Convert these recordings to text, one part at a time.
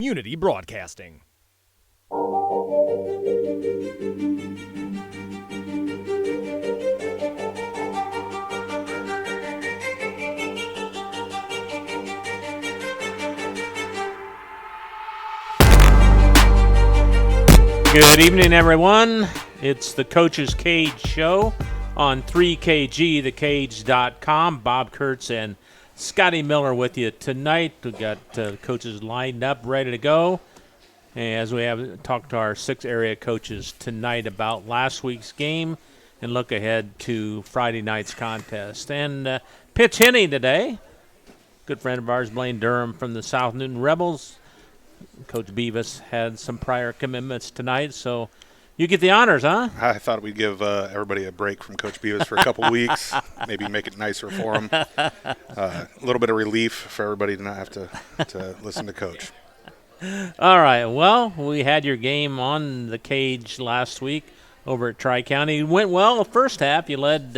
Community Broadcasting. Good evening, everyone. It's the Coach's Kage Show on 3KG, thekage.com. Bob Kurtz and Scotty Miller with you tonight. We got coaches lined up, ready to go. As we have talked to our 6 area coaches tonight about last week's game and look ahead to Friday night's contest. And pitch hitting today, good friend of ours, Blaine Durham from the South Newton Rebels. Coach Beavis had some prior commitments tonight, so you get the honors, huh? I thought we'd give everybody a break from Coach Beavis for a couple weeks, maybe make it nicer for them. A little bit of relief for everybody to not have to listen to Coach. All right. Well, we had your game on the cage last week over at Tri-County. It went well the first half. You led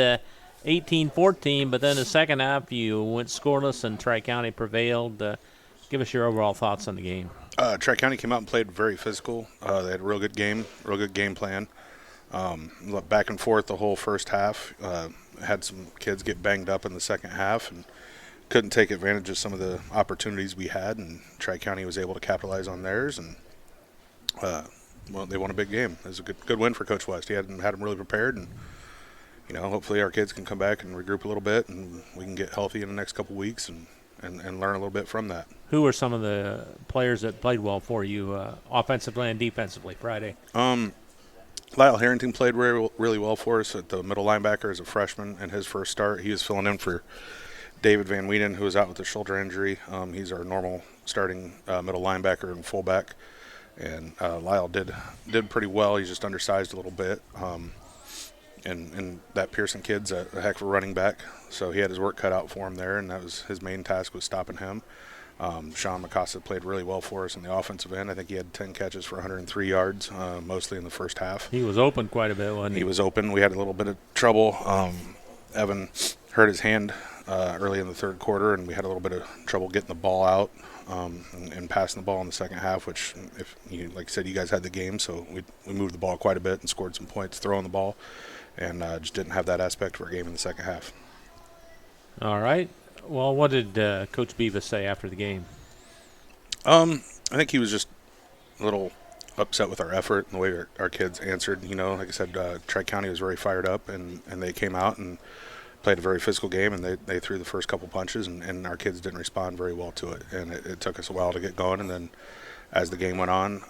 18-14, but then the second half you went scoreless and Tri-County prevailed. Give us your overall thoughts on the game. Tri-County came out and played very physical. They had a real good game plan. Back and forth the whole first half. Had some kids get banged up in the second half and couldn't take advantage of some of the opportunities we had, and Tri-County was able to capitalize on theirs, and they won a big game. It was a good win for Coach West. He had them really prepared, and hopefully our kids can come back and regroup a little bit, and we can get healthy in the next couple weeks and learn a little bit from that. Who were some of the players that played well for you offensively and defensively Friday? Lyle Harrington played really well for us at the middle linebacker as a freshman in his first start. He was filling in for David Van Wienen, who was out with a shoulder injury. He's our normal starting middle linebacker and fullback. And Lyle did pretty well. He's just undersized a little bit. And that Pearson kid's a heck of a running back. So he had his work cut out for him there, and that was his main task, was stopping him. Sean McCosta played really well for us in the offensive end. I think he had 10 catches for 103 yards, mostly in the first half. He was open quite a bit, wasn't he? He was open. We had a little bit of trouble. Evan hurt his hand early in the third quarter, and we had a little bit of trouble getting the ball out and passing the ball in the second half, which, like I said, you guys had the game, so we moved the ball quite a bit and scored some points throwing the ball, and just didn't have that aspect of our game in the second half. All right. Well, what did Coach Beavis say after the game? I think he was just a little upset with our effort and the way our kids answered. Like I said, Tri-County was very fired up, and they came out and played a very physical game, and they threw the first couple punches, and our kids didn't respond very well to it. And it took us a while to get going, and then as the game went on,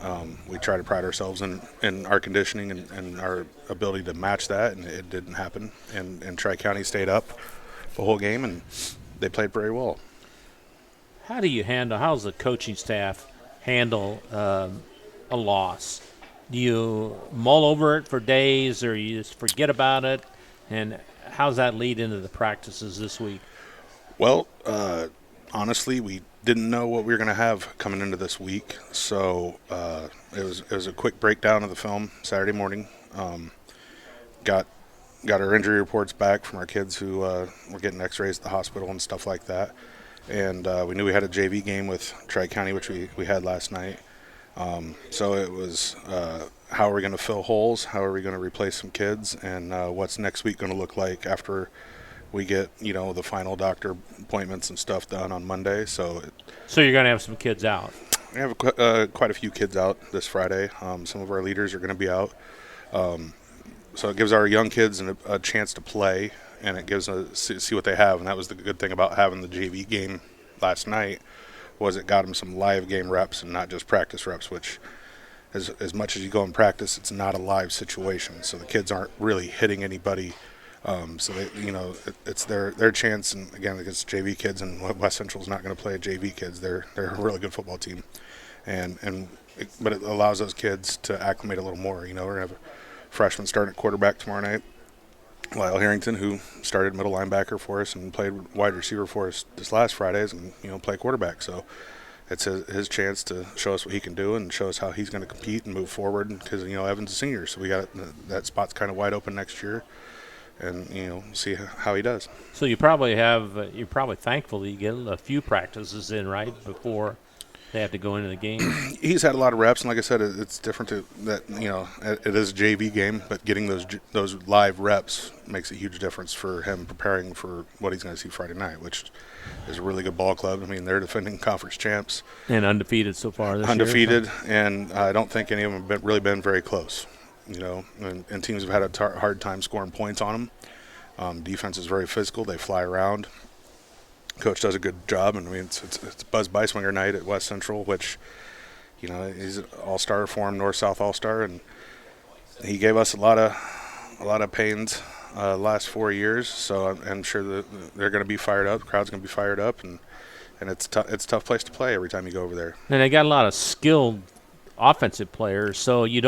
we tried to pride ourselves in our conditioning and our ability to match that, and it didn't happen. And Tri-County stayed up the whole game, and they played very well. How's the coaching staff handle a loss? Do you mull over it for days, or you just forget about it? And how's that lead into the practices this week? Well, honestly, we didn't know what we were going to have coming into this week, so it was a quick breakdown of the film Saturday morning. Got our injury reports back from our kids who were getting x-rays at the hospital and stuff like that. And we knew we had a JV game with Tri-County, which we had last night. So it was how are we going to fill holes, how are we going to replace some kids, and what's next week going to look like after we get, the final doctor appointments and stuff done on Monday. So you're going to have some kids out. We have quite a few kids out this Friday. Some of our leaders are going to be out. So it gives our young kids a chance to play, and it gives see what they have. And that was the good thing about having the JV game last night, was it got them some live game reps and not just practice reps, which as much as you go and practice, it's not a live situation. So the kids aren't really hitting anybody. So they, it's their chance. And again, against JV kids, and West Central's not going to play JV kids. They're a really good football team, but it allows those kids to acclimate a little more. We're going to have a freshman starting at quarterback tomorrow night, Lyle Harrington, who started middle linebacker for us and played wide receiver for us this last Fridays, and play quarterback. So it's his chance to show us what he can do and show us how he's going to compete and move forward. Because Evan's a senior, so we got that spot's kind of wide open next year, and see how he does. So you're probably thankful that you get a few practices in right before They have to go into the game. He's had a lot of reps, and like I said, it's different that it is a JV game, but getting those live reps makes a huge difference for him preparing for what he's going to see Friday night, which is a really good ball club. I mean, they're defending conference champs and undefeated so far this year. Undefeated, and I don't think any of them have really been very close. And teams have had a hard time scoring points on them. Defense is very physical. They fly around. Coach does a good job, and I mean it's Buzz Beiswinger night at West Central, which he's an all-star, former North-South all-star, and he gave us a lot of pains last 4 years. So I'm sure that they're going to be fired up. The crowd's going to be fired up, and it's a tough place to play every time you go over there. And they got a lot of skilled offensive players, so you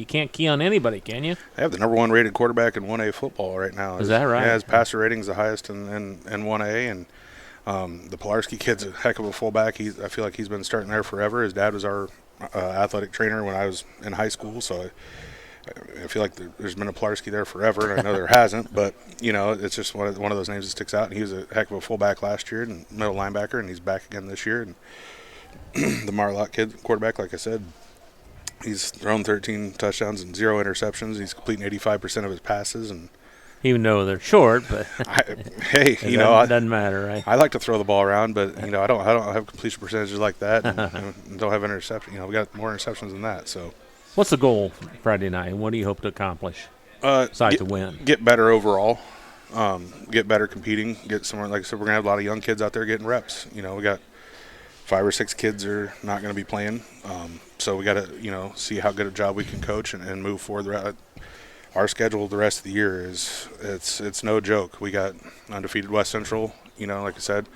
can't key on anybody, can you? They have the number 1 rated quarterback in 1A football right now. Is that right? Yeah, his passer rating is the highest in 1A, and the Pilarski kid's a heck of a fullback. I feel like he's been starting there forever. His dad was our athletic trainer when I was in high school, so I feel like there's been a Pilarski there forever, and I know there hasn't, but it's just one of those names that sticks out. And he was a heck of a fullback last year and middle linebacker, and he's back again this year. And the Marlock kid, quarterback, like I said, he's thrown 13 touchdowns and 0 interceptions. He's completing 85% of his passes, and even though they're short, but it doesn't matter, right? I like to throw the ball around, but I don't have completion percentages like that, and don't have interception. We got more interceptions than that. So, what's the goal Friday night? What do you hope to accomplish? Besides to win, get better overall, get better competing, get somewhere. Like I said, we're gonna have a lot of young kids out there getting reps. We got 5 or 6 kids are not going to be playing, so we got to see how good a job we can coach and move forward. Our schedule the rest of the year it's no joke. We got undefeated West Central, like I said,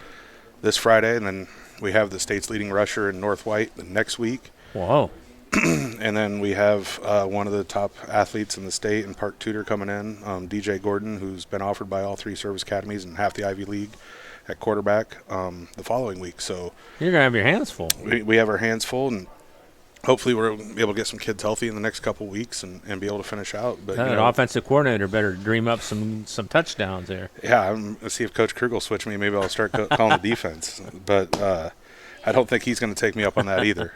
this Friday, and then we have the state's leading rusher in North White the next week. Whoa! And then we have one of the top athletes in the state and Park Tudor coming in, DJ Gordon, who's been offered by all 3 service academies and half the Ivy League at quarterback the following week. So you're going to have your hands full. We have our hands full, and hopefully we're able to get some kids healthy in the next couple of weeks and be able to finish out. But an offensive coordinator better dream up some touchdowns there. Yeah, let's see if Coach Krug will switch me. Maybe I'll start calling the defense. But I don't think he's going to take me up on that either.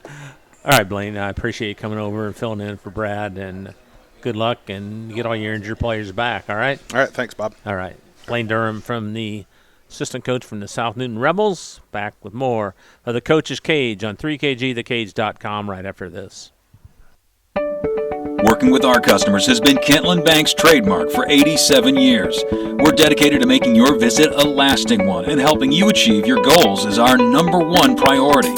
All right, Blaine, I appreciate you coming over and filling in for Brad, and good luck, and get all your injured players back, all right? All right, thanks, Bob. All right. Blaine Durham from the assistant coach from the South Newton Rebels, back with more of the Coach's Cage on 3KGthecage.com right after this. Working with our customers has been Kentland Bank's trademark for 87 years. We're dedicated to making your visit a lasting one, and helping you achieve your goals is our #1 priority.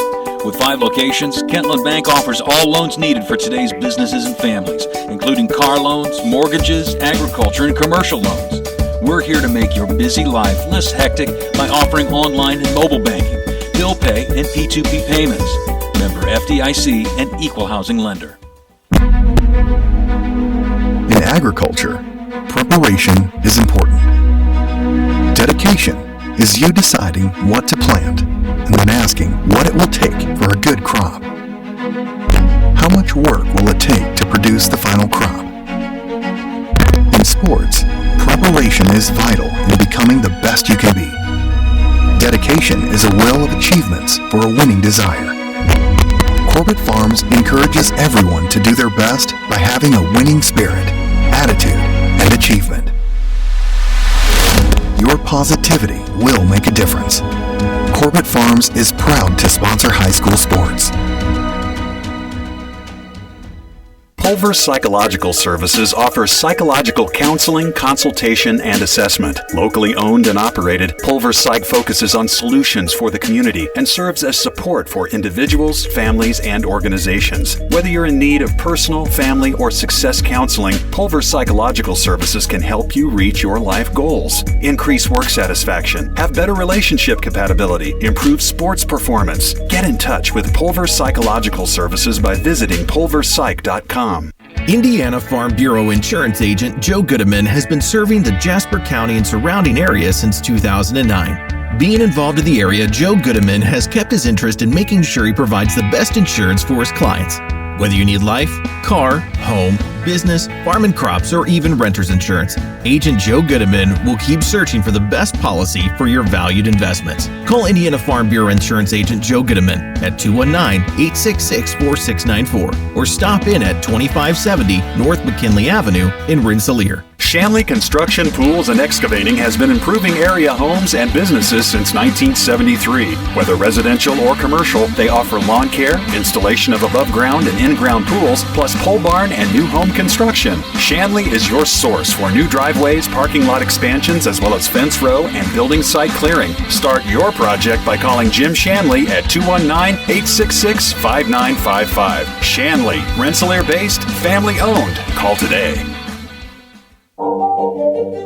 With 5 locations, Kentland Bank offers all loans needed for today's businesses and families, including car loans, mortgages, agriculture, and commercial loans. We're here to make your busy life less hectic by offering online and mobile banking, bill pay, and P2P payments. Member FDIC and equal housing lender. In agriculture, preparation is important. Dedication is you deciding what to plant and then asking what it will take for a good crop. How much work will it take to produce the final crop? In sports, preparation is vital in becoming the best you can be. Dedication is a well of achievements for a winning desire. Corbett Farms encourages everyone to do their best by having a winning spirit, attitude, and achievement. Your positivity will make a difference. Corbett Farms is proud to sponsor high school sports. Pulver Psychological Services offers psychological counseling, consultation, and assessment. Locally owned and operated, Pulver Psych focuses on solutions for the community and serves as support for individuals, families, and organizations. Whether you're in need of personal, family, or success counseling, Pulver Psychological Services can help you reach your life goals. Increase work satisfaction, have better relationship compatibility, improve sports performance. Get in touch with Pulver Psychological Services by visiting pulverpsych.com. Indiana Farm Bureau Insurance Agent Joe Goodman has been serving the Jasper County and surrounding area since 2009. Being involved in the area, Joe Goodman has kept his interest in making sure he provides the best insurance for his clients. Whether you need life, car, home, business, farm and crops, or even renter's insurance, Agent Joe Goodeman will keep searching for the best policy for your valued investments. Call Indiana Farm Bureau Insurance Agent Joe Goodeman at 219-866-4694 or stop in at 2570 North McKinley Avenue in Rensselaer. Shanley Construction, Pools, and Excavating has been improving area homes and businesses since 1973. Whether residential or commercial, they offer lawn care, installation of above-ground and in-ground pools, plus pole barn and new home construction. Shanley is your source for new driveways, parking lot expansions, as well as fence row and building site clearing. Start your project by calling Jim Shanley at 219-866-5955. Shanley, Rensselaer-based, family-owned. Call today. All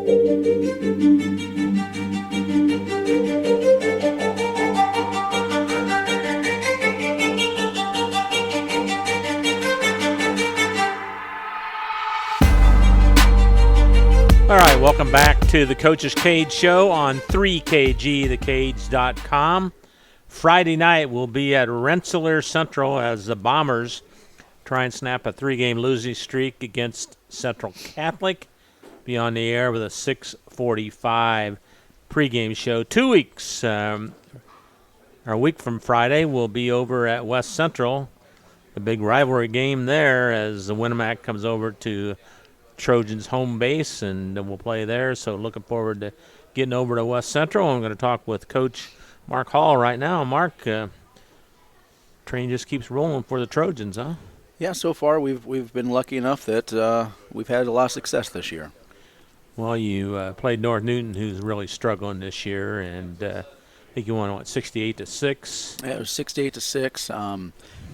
right, welcome back to the Coach's Cage Show on 3KG, thecage.com. Friday night we'll be at Rensselaer Central as the Bombers try and snap a 3-game losing streak against Central Catholic. Be on the air with a 6:45 pregame show. 2 weeks, or a week from Friday, we'll be over at West Central. The big rivalry game there as the Winnemac comes over to Trojans home base, and we'll play there. So looking forward to getting over to West Central. I'm going to talk with Coach Mark Hall right now. Mark, train just keeps rolling for the Trojans, huh? Yeah, so far we've been lucky enough that we've had a lot of success this year. Well, you played North Newton, who's really struggling this year, and I think you won, 68-6? Yeah, it was 68-6.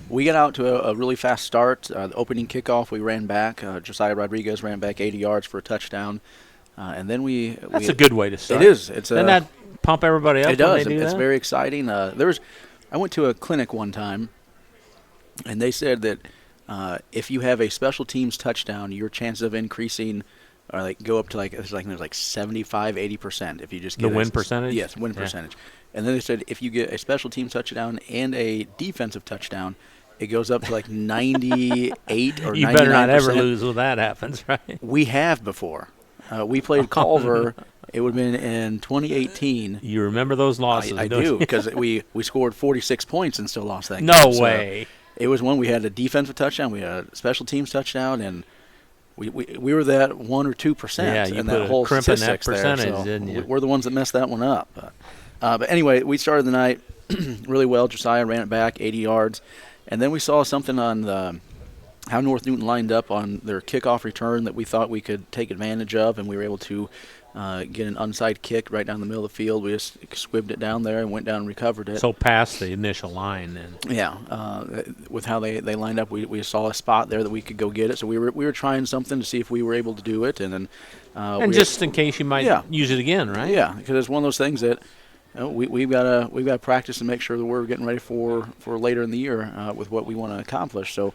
We got out to a really fast start. The opening kickoff, we ran back. Josiah Rodriguez ran back 80 yards for a touchdown. And then That's a good way to start. It is. Doesn't that pump everybody up? It does. When they do It's that? very exciting. I went to a clinic one time, and they said that if you have a special teams touchdown, your chances of increasing go up to there's 75-80% if you just get the win percentage. Yes, win percentage. And then they said if you get a special teams touchdown and a defensive touchdown, it goes up to 98 or 99%. You better not ever lose when that happens, right? We have before. We played Culver. It would have been in 2018. You remember those losses? I do, because we scored 46 points and still lost that game. No way. It was when we had a defensive touchdown, we had a special teams touchdown, and we were that 1 or 2%. Yeah, you in put that whole a crimp in that statistics percentage, there, so didn't you? We're the ones that messed that one up. But anyway, we started the night really well. Josiah ran it back 80 yards. And then we saw something on how North Newton lined up on their kickoff return that we thought we could take advantage of, and we were able to get an onside kick right down the middle of the field. We just squibbed it down there and went down and recovered it. So past the initial line then. Yeah, with how they lined up, we saw a spot there that we could go get it. So we were trying something to see if we were able to do it, and then just in case you might use it again, right? Yeah, because it's one of those things that we've got to practice and make sure that we're getting ready for later in the year with what we want to accomplish. So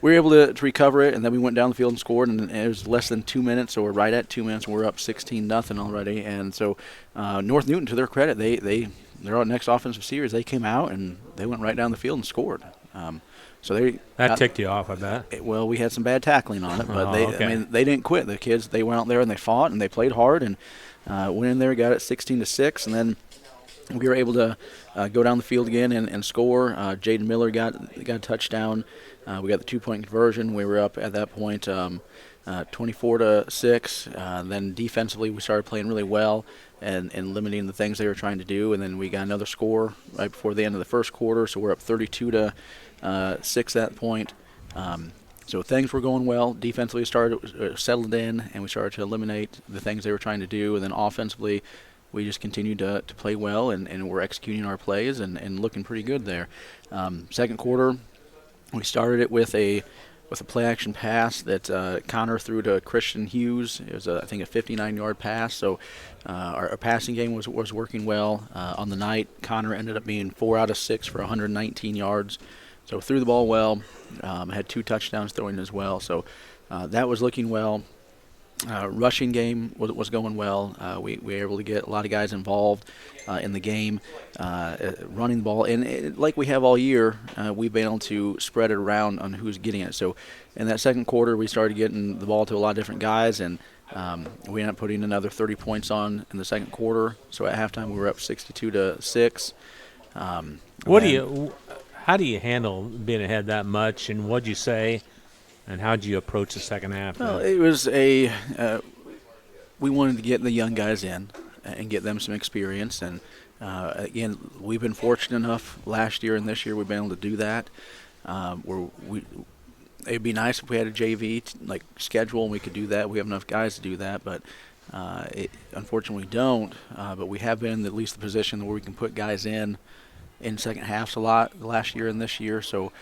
we were able to recover it, and then we went down the field and scored, and it was less than 2 minutes, so we're right at 2 minutes, and we're up 16-0 already. And so North Newton, to their credit, they're on next offensive series. They came out and they went right down the field and scored. That ticked you off, I bet. Well, we had some bad tackling on it, but okay. they didn't quit. The kids, they went out there and they fought and they played hard and went in there, got it 16-6, and then we were able to go down the field again and score. Jaden Miller got a touchdown. We got the 2-point conversion. We were up at that point 24-6. Then defensively, we started playing really well and limiting the things they were trying to do. And then we got another score right before the end of the first quarter, so we're up 32-6 at that point. So things were going well. Defensively, started settled in, and we started to eliminate the things they were trying to do. And then offensively, we just continued to play well, and we're executing our plays and looking pretty good there. Second quarter, we started it with a play-action pass that Connor threw to Christian Hughes. It was, I think, a 59-yard pass. So our passing game was working well. On the night, Connor ended up being 4 out of 6 for 119 yards. So threw the ball well. Had 2 touchdowns throwing as well. So that was looking well. Rushing game was going well. We were able to get a lot of guys involved in the game, running the ball. And like we have all year, we've been able to spread it around on who's getting it. So in that second quarter, we started getting the ball to a lot of different guys, and we ended up putting another 30 points on in the second quarter. So at halftime, we were up 62-6. How do you handle being ahead that much, and what'd you say? And how did you approach the second half? Well, it was we wanted to get the young guys in and get them some experience. And, again, we've been fortunate enough last year and this year we've been able to do that. It'd be nice if we had a JV schedule and we could do that. We have enough guys to do that, but unfortunately we don't. But we have been in at least the position where we can put guys in second halves a lot last year and this year. So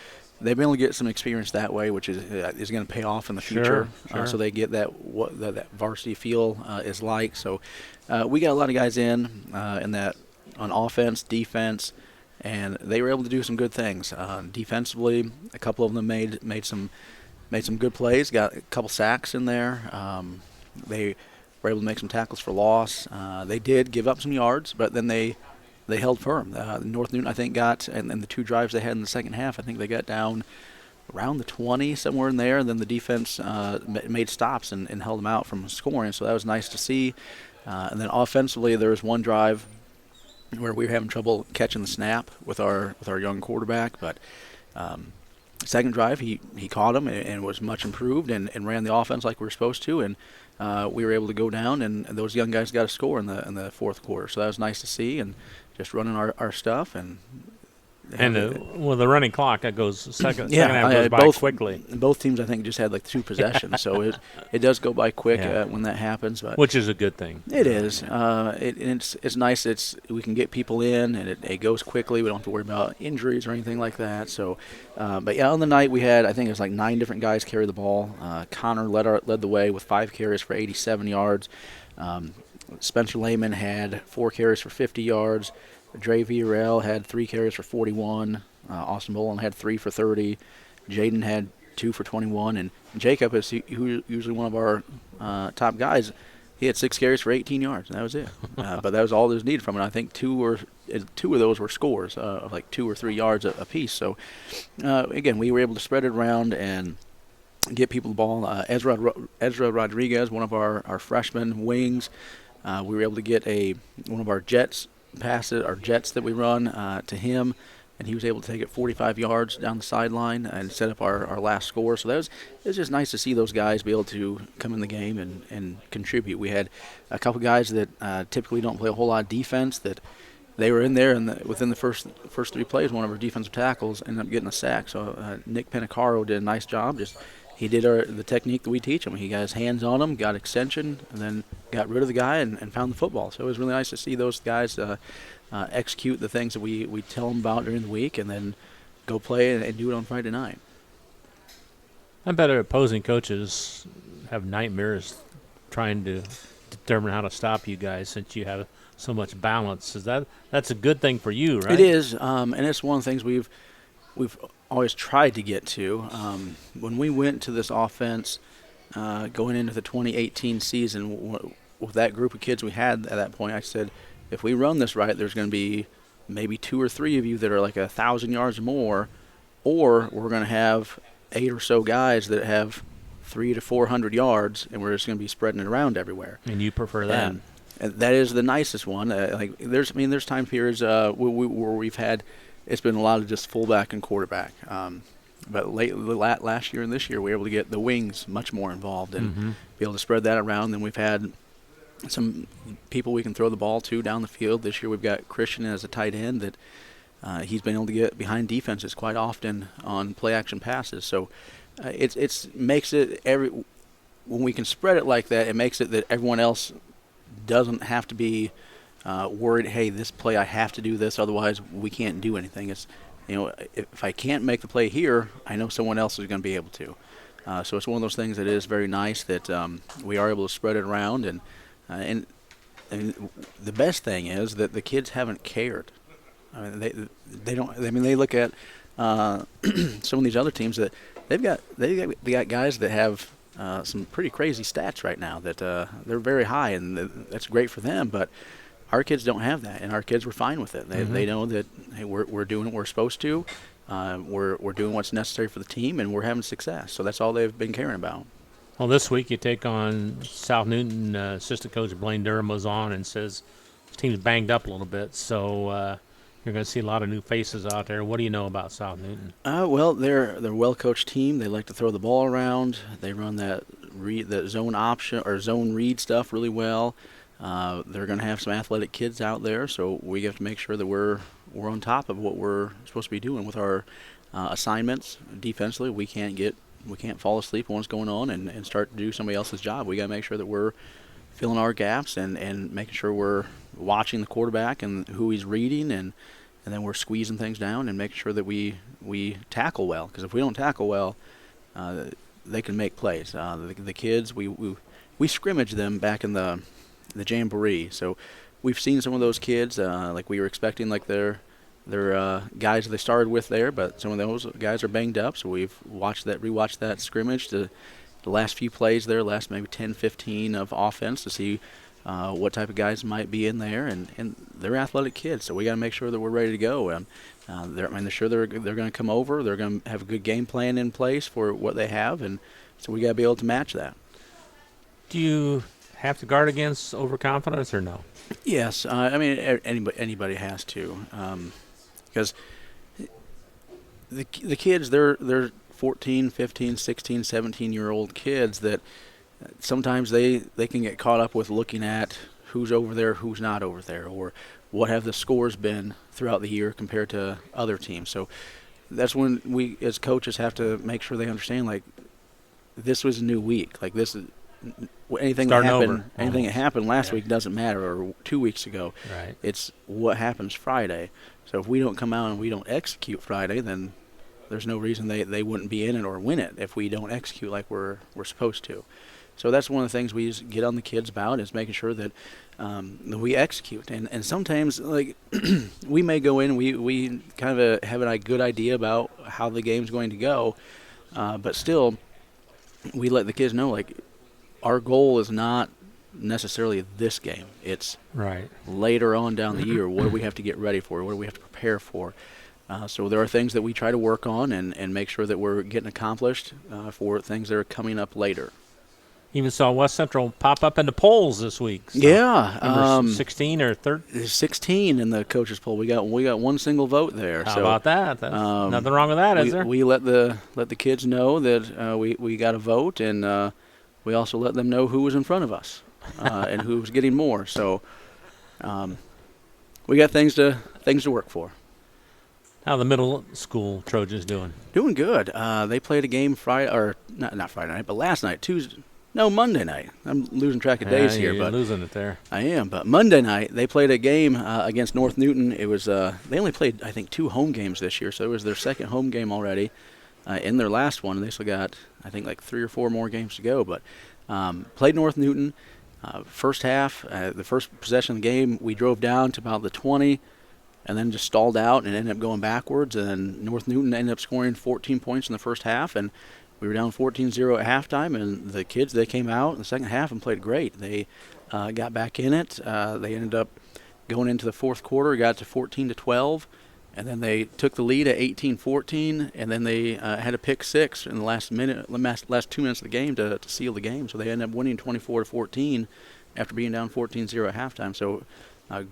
they've been able to get some experience that way, which is going to pay off in the future. Sure. So they get what that varsity feel is like. So we got a lot of guys in that on offense, defense, and they were able to do some good things. Defensively, a couple of them made some good plays. Got a couple sacks in there. They were able to make some tackles for loss. They did give up some yards, but then they held firm. North Newton, I think, and the two drives they had in the second half, I think they got down around the 20, somewhere in there, and then the defense made stops and held them out from scoring, so that was nice to see. And then offensively, there was one drive where we were having trouble catching the snap with our young quarterback, but second drive, he caught him and was much improved and ran the offense like we were supposed to, and we were able to go down, and those young guys got a score in the fourth quarter, so that was nice to see, and just running our stuff. And the running clock, that goes second half goes by quickly. Both teams, I think, just had 2 possessions, so it does go by quick when that happens. But which is a good thing. It is. It's nice. We can get people in, and it goes quickly. We don't have to worry about injuries or anything like that. So, but on the night we had, I think it was 9 different guys carry the ball. Connor led the way with 5 carries for 87 yards. Spencer Lehman had 4 carries for 50 yards. Dre Villarreal had 3 carries for 41. Austin Bolin had 3 for 30. Jaden had 2 for 21. And Jacob, is usually one of our top guys, he had 6 carries for 18 yards, and that was it. But that was all that was needed from it. I think 2 of those were scores of 2 or 3 yards a piece. So, again, we were able to spread it around and get people the ball. Ezra Rodriguez, one of our freshman wings, we were able to get one of our jets that we run to him, and he was able to take it 45 yards down the sideline and set up our last score. So it was just nice to see those guys be able to come in the game and contribute. We had a couple guys that typically don't play a whole lot of defense that they were in there, and within the first 3 plays, one of our defensive tackles ended up getting a sack. So Nick Penacaro did a nice job. He did the technique that we teach him. He got his hands on him, got extension, and then got rid of the guy and found the football. So it was really nice to see those guys execute the things that we tell them about during the week and then go play and do it on Friday night. I bet opposing coaches have nightmares trying to determine how to stop you guys since you have so much balance. That's a good thing for you, right? It is, and it's one of the things we've always tried to get to. When we went to this offense going into the 2018 season with that group of kids we had at that point, I said, if we run this right, there's going to be maybe 2 or 3 of you that are 1,000 yards more, or we're going to have 8 or so guys that have 300 to 400 yards, and we're just going to be spreading it around everywhere. And you prefer that? And that is the nicest one. There's time periods where we've had. It's been a lot of just fullback and quarterback. But last year and this year, we were able to get the wings much more involved and be able to spread that around. Then we've had some people we can throw the ball to down the field. This year we've got Christian as a tight end that he's been able to get behind defenses quite often on play-action passes. So it makes it when we can spread it like that, it makes it that everyone else doesn't have to be worried, hey, this play I have to do this, otherwise we can't do anything. It's, if I can't make the play here, I know someone else is going to be able to. So it's one of those things that is very nice that we are able to spread it around, and the best thing is that the kids haven't cared. I mean, they don't. I mean, they look at some of these other teams that they got guys that have some pretty crazy stats right now that they're very high, and that's great for them. But our kids don't have that, and our kids were fine with it. They know that, hey, we're doing what we're supposed to. We're doing what's necessary for the team, and we're having success. So that's all they've been caring about. Well, this week you take on South Newton. Assistant coach Blaine Durham was on and says the team's banged up a little bit, so you're going to see a lot of new faces out there. What do you know about South Newton? Well, they're a well-coached team. They like to throw the ball around. They run that zone option or zone read stuff really well. They're going to have some athletic kids out there, so we have to make sure that we're on top of what we're supposed to be doing with our assignments. Defensively, we can't fall asleep on what's going on and start to do somebody else's job. We got to make sure that we're filling our gaps and making sure we're watching the quarterback and who he's reading, and then we're squeezing things down and making sure that we tackle well. Because if we don't tackle well, they can make plays. The kids, we scrimmage them back in the jamboree. So we've seen some of those kids like we were expecting, like they're guys they started with there, but some of those guys are banged up, so we've rewatched that scrimmage, the last few plays there, last maybe 10, 15 of offense to see what type of guys might be in there, and they're athletic kids, so we got to make sure that we're ready to go. They're sure they're going to come over, they're going to have a good game plan in place for what they have, and so we got to be able to match that. Do you have to guard against overconfidence or no? Yes, anybody has to. Because the kids, they're 14, 15, 16, 17-year-old kids that sometimes they can get caught up with looking at who's over there, who's not over there, or what have the scores been throughout the year compared to other teams. So that's when we as coaches have to make sure they understand, like, this was a new week. Like, this is anything that happened last week doesn't matter, or 2 weeks ago. Right. It's what happens Friday. So if we don't come out and we don't execute Friday, then there's no reason they wouldn't be in it or win it if we don't execute like we're supposed to. So that's one of the things we just get on the kids about, is making sure that we execute. And sometimes, like, we may go in and we kind of have a good idea about how the game's going to go, but still we let the kids know, like, our goal is not necessarily this game. It's right later on down the year. What do we have to get ready for? What do we have to prepare for? So there are things that we try to work on and make sure that we're getting accomplished for things that are coming up later. Even saw West Central pop up in the polls this week. So yeah, 16 or 13. 16 in the coaches poll. We got one single vote there. How about that? That's nothing wrong with that, is there? We let the kids know that we got a vote, and we also let them know who was in front of us and who was getting more. So we got things to work for. How the middle school Trojans doing? Doing good. They played a game Friday, or not Friday night, but last night, Monday night. I'm losing track of days here, you're but losing it there. I am. But Monday night they played a game against North Newton. It was they only played, I think, 2 home games this year, so it was their second home game already. In their last one, they still got, I think, like 3 or 4 more games to go. But played North Newton. First half, the first possession of the game, we drove down to about the 20, and then just stalled out and ended up going backwards. And then North Newton ended up scoring 14 points in the first half, and we were down 14-0 at halftime. And the kids, they came out in the second half and played great. They got back in it. They ended up going into the fourth quarter, got to 14-12. And then they took the lead at 18-14, and then they had a pick six in the last 2 minutes of the game to seal the game. So they ended up winning 24-14 after being down 14-0 at halftime. So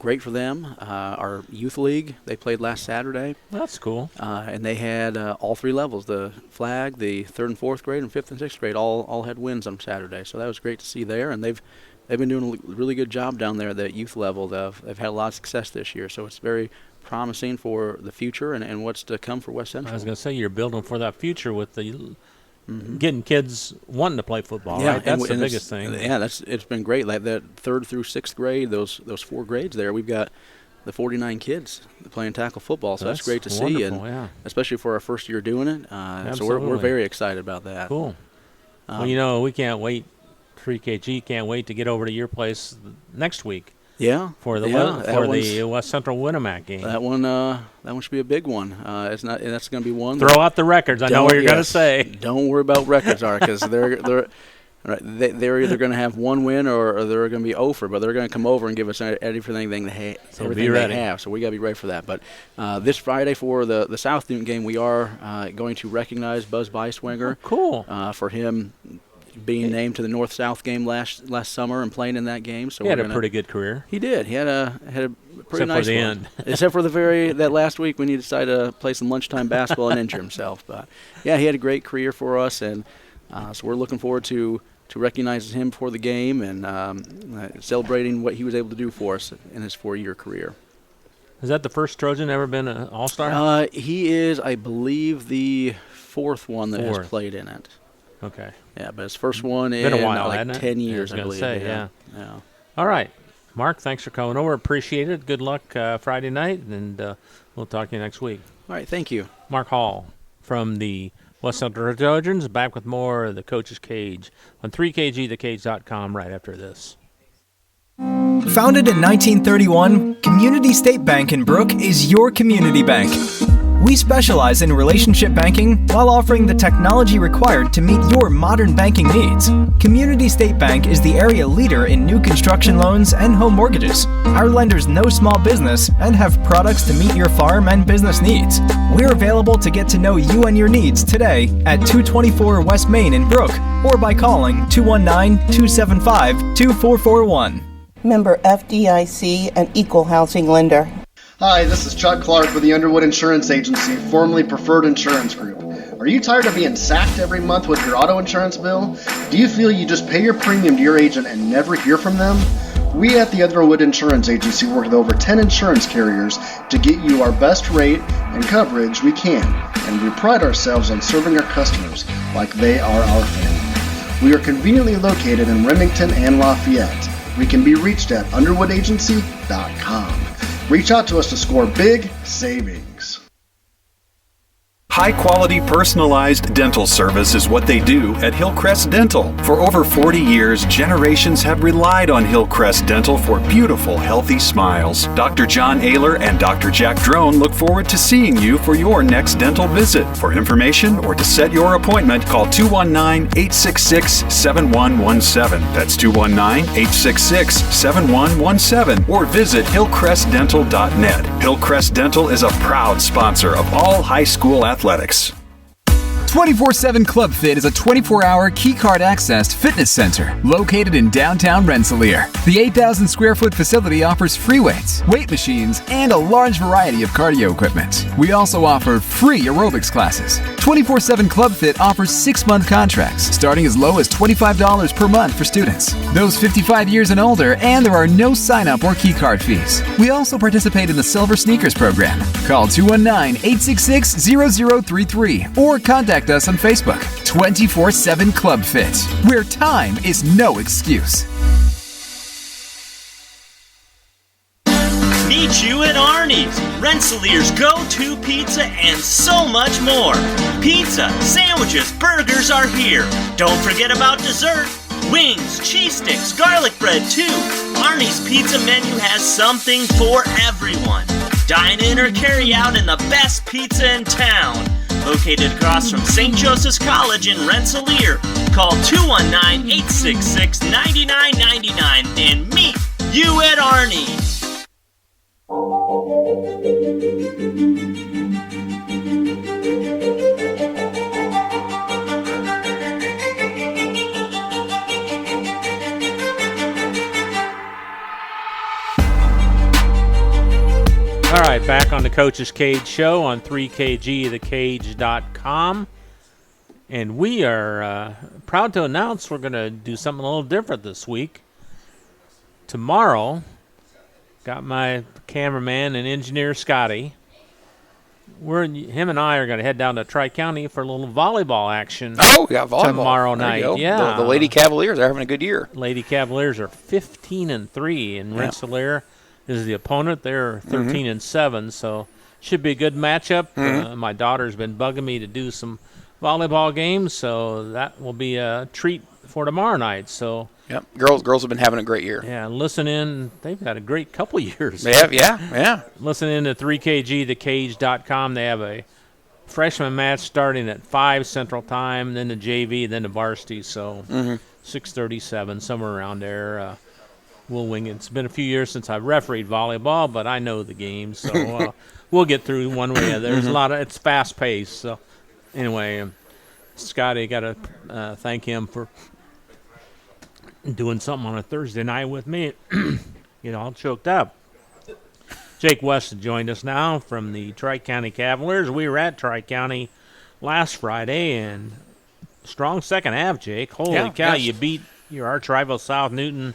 great for them. Our youth league, they played last Saturday. That's cool. And they had all 3 levels, the flag, the 3rd and 4th grade, and 5th and 6th grade, all had wins on Saturday. So that was great to see there. And they've been doing a really good job down there at that youth level. They've had a lot of success this year. So it's very promising for the future and what's to come for West Central. I was going to say, you're building for that future with the getting kids wanting to play football, yeah, right? That's the biggest thing. Yeah, it's been great. Like that 3rd through 6th grade, those 4 grades there, we've got the 49 kids playing tackle football, so that's great to see, and especially for our first year doing it. So we're very excited about that. Cool. Well, we can't wait. 3KG can't wait to get over to your place next week. for the West Central Winamac game. That one should be a big one. It's not. That's going to be one. Throw out the records. I know what you're going to say. Don't worry about records, because they're either going to have one win or they're going to be over, but they're going to come over and give us everything they have. So we got to be ready for that. But this Friday for the South Newton game, we are going to recognize Buzz Beiswinger. Oh, cool. For him being named to the North-South game last summer and playing in that game. So he had a pretty good career. He did. He had a pretty Except nice for the one. end. Except for that last week when he decided to play some lunchtime basketball and injure himself. But yeah, he had a great career for us, and so we're looking forward to recognizing him for the game and celebrating what he was able to do for us in his 4-year career. Is that the first Trojan ever been an All-Star? He is, I believe, the fourth one that has played in it. Okay. Yeah, but his first one in a while, like 10 years, I believe. Yeah. All right. Mark, thanks for coming over. Appreciate it. Good luck Friday night, and we'll talk to you next week. All right, thank you. Mark Hall from the West Central Trojans, back with more of the Coach's Cage on 3KGthecage.com right after this. Founded in 1931, Community State Bank in Brook is your community bank. We specialize in relationship banking while offering the technology required to meet your modern banking needs. Community State Bank is the area leader in new construction loans and home mortgages. Our lenders know small business and have products to meet your farm and business needs. We're available to get to know you and your needs today at 224 West Main in Brook or by calling 219-275-2441. Member FDIC, an equal housing lender. Hi, this is Chuck Clark with the Underwood Insurance Agency, formerly Preferred Insurance Group. Are you tired of being sacked every month with your auto insurance bill? Do you feel you just pay your premium to your agent and never hear from them? We at the Underwood Insurance Agency work with over 10 insurance carriers to get you our best rate and coverage we can, and we pride ourselves on serving our customers like they are our family. We are conveniently located in Remington and Lafayette. We can be reached at underwoodagency.com. Reach out to us to score big savings. High-quality, personalized dental service is what they do at Hillcrest Dental. For over 40 years, generations have relied on Hillcrest Dental for beautiful, healthy smiles. Dr. John Ayler and Dr. Jack Drone look forward to seeing you for your next dental visit. For information or to set your appointment, call 219-866-7117. That's 219-866-7117. Or visit hillcrestdental.net. Hillcrest Dental is a proud sponsor of all high school athletics. 24/7 Club Fit is a 24-hour keycard accessed fitness center located in downtown Rensselaer. The 8,000 square foot facility offers free weights, weight machines, and a large variety of cardio equipment. We also offer free aerobics classes. 24/7 Club Fit offers 6-month contracts starting as low as $25 per month for students, those 55 years and older, and there are no sign-up or keycard fees. We also participate in the Silver Sneakers program. Call 219-866-0033 or contact us on Facebook. 24/7 Club Fit, where time is no excuse. Meet you at Arnie's, Rensselaer's go-to pizza and so much more. Pizza, sandwiches, burgers are here. Don't forget about dessert. Wings, cheese sticks, garlic bread too. Arnie's pizza menu has something for everyone. Dine in or carry out in the best pizza in town. Located across from St. Joseph's College in Rensselaer. Call 219-866-9999 and meet you at Arnie's. All right, back on the Coach's Cage show on 3KGthecage.com. And we are proud to announce we're going to do something a little different this week. Tomorrow, got my cameraman and engineer, Scotty. Him and I are going to head down to Tri-County for a little volleyball action. Oh, yeah, volleyball. Tomorrow night. Yeah. The Lady Cavaliers are having a good year. Lady Cavaliers are 15-3 in Rensselaer. Is the opponent. They're 13-7, so should be a good matchup. My daughter's been bugging me to do some volleyball games, so that will be a treat for tomorrow night. So Yep, girls have been having a great year. yeah, listen in. They've had a great couple years. They have, yeah. Listen in to 3KG, thekage.com. They have a freshman match starting at 5 Central Time, then the JV, then the varsity. So 6:37, somewhere around there. We'll wing it. It's been a few years since I've refereed volleyball, but I know the game, so we'll get through one way or the other. There's a lot of it's fast paced. So anyway, Scotty, got to thank him for doing something on a Thursday night with me. Get all choked up. Jake West joined us now from the Tri-County Cavaliers. We were at Tri-County last Friday, and strong second half, Jake. Holy cow, you beat your arch rival South Newton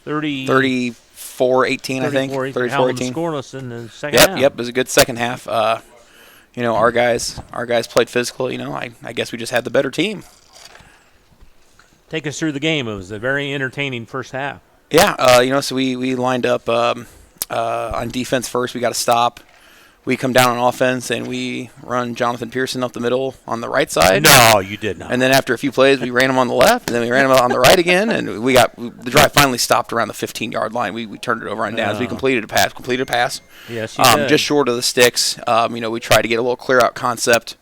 34-18, I think. 34-18. Scoreless in the second half. Yep, it was a good second half. Our guys played physical. I guess we just had the better team. Take us through the game. It was a very entertaining first half. Yeah, so we lined up on defense first. We got to stop. We come down on offense, and we run Jonathan Pearson up the middle on the right side. No, you did not. And then after a few plays, we ran him on the left, and then we ran him on the right again, and the drive finally stopped around the 15-yard line. We turned it over on downs. We completed a pass. Yes, you did. Just short of the sticks. We tried to get a little clear-out concept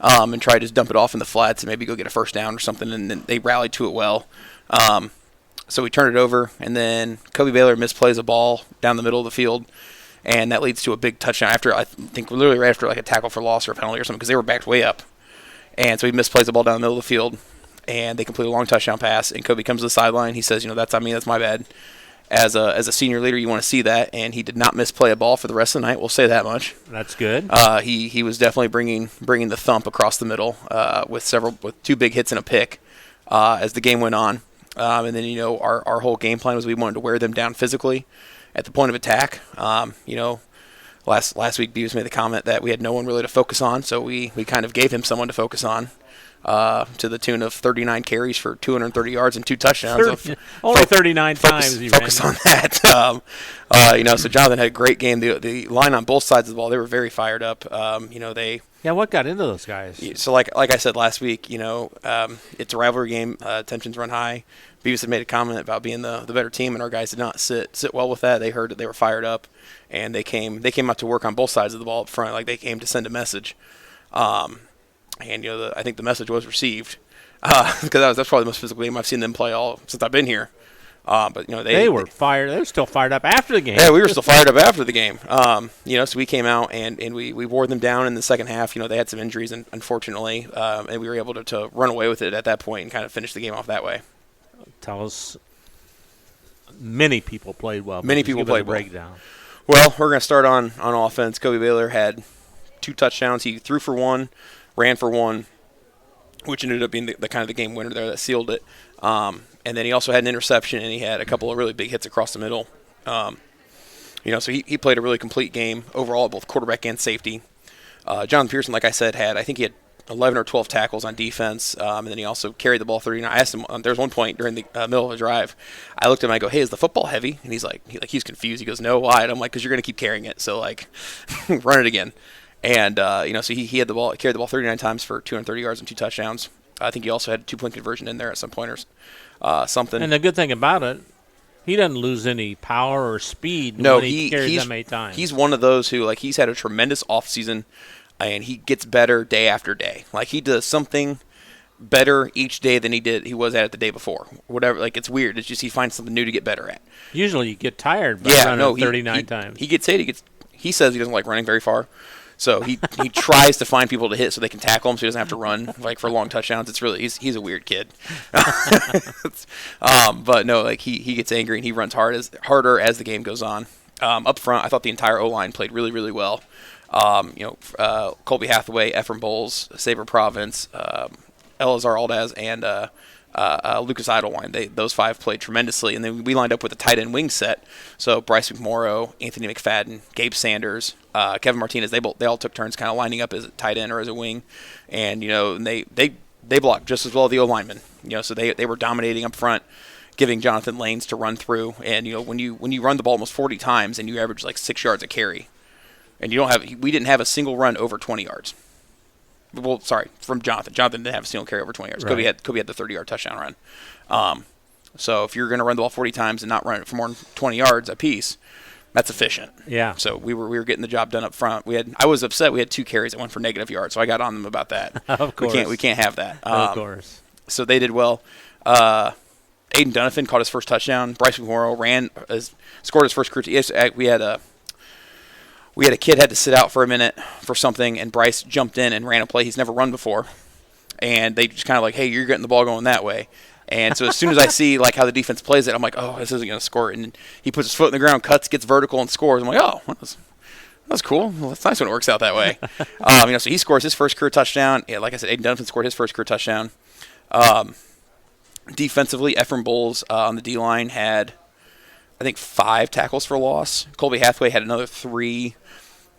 and try to just dump it off in the flats and maybe go get a first down or something, and then they rallied to it well. So we turned it over, and then Kobe Baylor misplays a ball down the middle of the field, and that leads to a big touchdown after, I think, literally right after like a tackle for loss or a penalty or something, because they were backed way up. And so he misplays the ball down the middle of the field, and they complete a long touchdown pass, and Kobe comes to the sideline. He says, that's on me, that's my bad. As a senior leader, you want to see that, and he did not misplay a ball for the rest of the night. We'll say that much. That's good. He was definitely bringing the thump across the middle with 2 big hits and a pick as the game went on. And then, our whole game plan was we wanted to wear them down physically at the point of attack. Last week Beavis made the comment that we had no one really to focus on, so we kind of gave him someone to focus on to the tune of 39 carries for 230 yards and 2 touchdowns. Only 39 times he ran. Focus on that. So Jonathan had a great game. The line on both sides of the ball, they were very fired up. What got into those guys? So like I said last week, it's a rivalry game. Tensions run high. Beavis had made a comment about being the better team, and our guys did not sit well with that. They heard that they were fired up, and they came out to work on both sides of the ball up front. Like they came to send a message. And I think the message was received because that's probably the most physical game I've seen them play all since I've been here. But they were fired. They were still fired up after the game. Yeah, we were still fired up after the game. So we came out and we wore them down in the second half. They had some injuries, and unfortunately, and we were able to run away with it at that point and kind of finish the game off that way. Tell us. Many people played well. Many people played well. Breakdown. Well, we're going to start on offense. Kobe Baylor had 2 touchdowns. He threw for 1, ran for 1, which ended up being the kind of the game winner there that sealed it. And then he also had an interception, and he had a couple of really big hits across the middle. So he played a really complete game overall, both quarterback and safety. Jonathan Pearson, like I said, I think he had 11 or 12 tackles on defense, and then he also carried the ball 39. I asked him, there was one point during the middle of the drive, I looked at him and I go, hey, is the football heavy? And he's confused. He goes, no, why? And I'm like, because you're going to keep carrying it, so run it again. And, so he had carried the ball 39 times for 230 yards and 2 touchdowns. I think he also had a 2-point conversion in there at some pointers. Something. And the good thing about it, he doesn't lose any power or speed when he carries that many times. He's one of those who, he's had a tremendous offseason, and he gets better day after day. He does something better each day than he was at it the day before. Whatever, it's weird. It's just he finds something new to get better at. Usually you get tired by running 39 times. He gets hit. He says he doesn't like running very far. So he tries to find people to hit so they can tackle him so he doesn't have to run for long touchdowns. It's really he's a weird kid. But no, he gets angry and he runs harder as the game goes on. Up front, I thought the entire O-line played really, really well. Colby Hathaway, Ephraim Bowles, Saber Province, Elazar Aldaz, and Lucas Idlewind. Those 5 played tremendously, and then we lined up with a tight end wing set. So Bryce McMorrow, Anthony McFadden, Gabe Sanders, Kevin Martinez. They all took turns kind of lining up as a tight end or as a wing, and and they blocked just as well as the O linemen. So they were dominating up front, giving Jonathan lanes to run through. And when you run the ball almost 40 times and you average 6 yards a carry, and we didn't have a single run over 20 yards. Well, sorry, from Jonathan. Jonathan didn't have a single carry over 20 yards. Right. Kobe had the 30-yard touchdown run. So if you're going to run the ball 40 times and not run it for more than 20 yards a piece, that's efficient. Yeah. So we were getting the job done up front. I was upset. We had 2 carries that went for negative yards, so I got on them about that. Of course. We can't have that. Of course. So they did well. Aiden Donovan caught his first touchdown. Bryce McMorrow scored his first career. Yes, we had a kid had to sit out for a minute for something, and Bryce jumped in and ran a play he's never run before. And they just kind of like, hey, you're getting the ball going that way. And so as soon as I see like how the defense plays it, I'm like, oh, this isn't going to score. And he puts his foot in the ground, cuts, gets vertical, and scores. I'm like, oh, that's cool. Well, that's nice when it works out that way. So he scores his first career touchdown. Yeah, like I said, Aiden Donovan scored his first career touchdown. Defensively, Ephraim Bowles on the D-line had, I think, 5 tackles for loss. Colby Hathaway had another 3.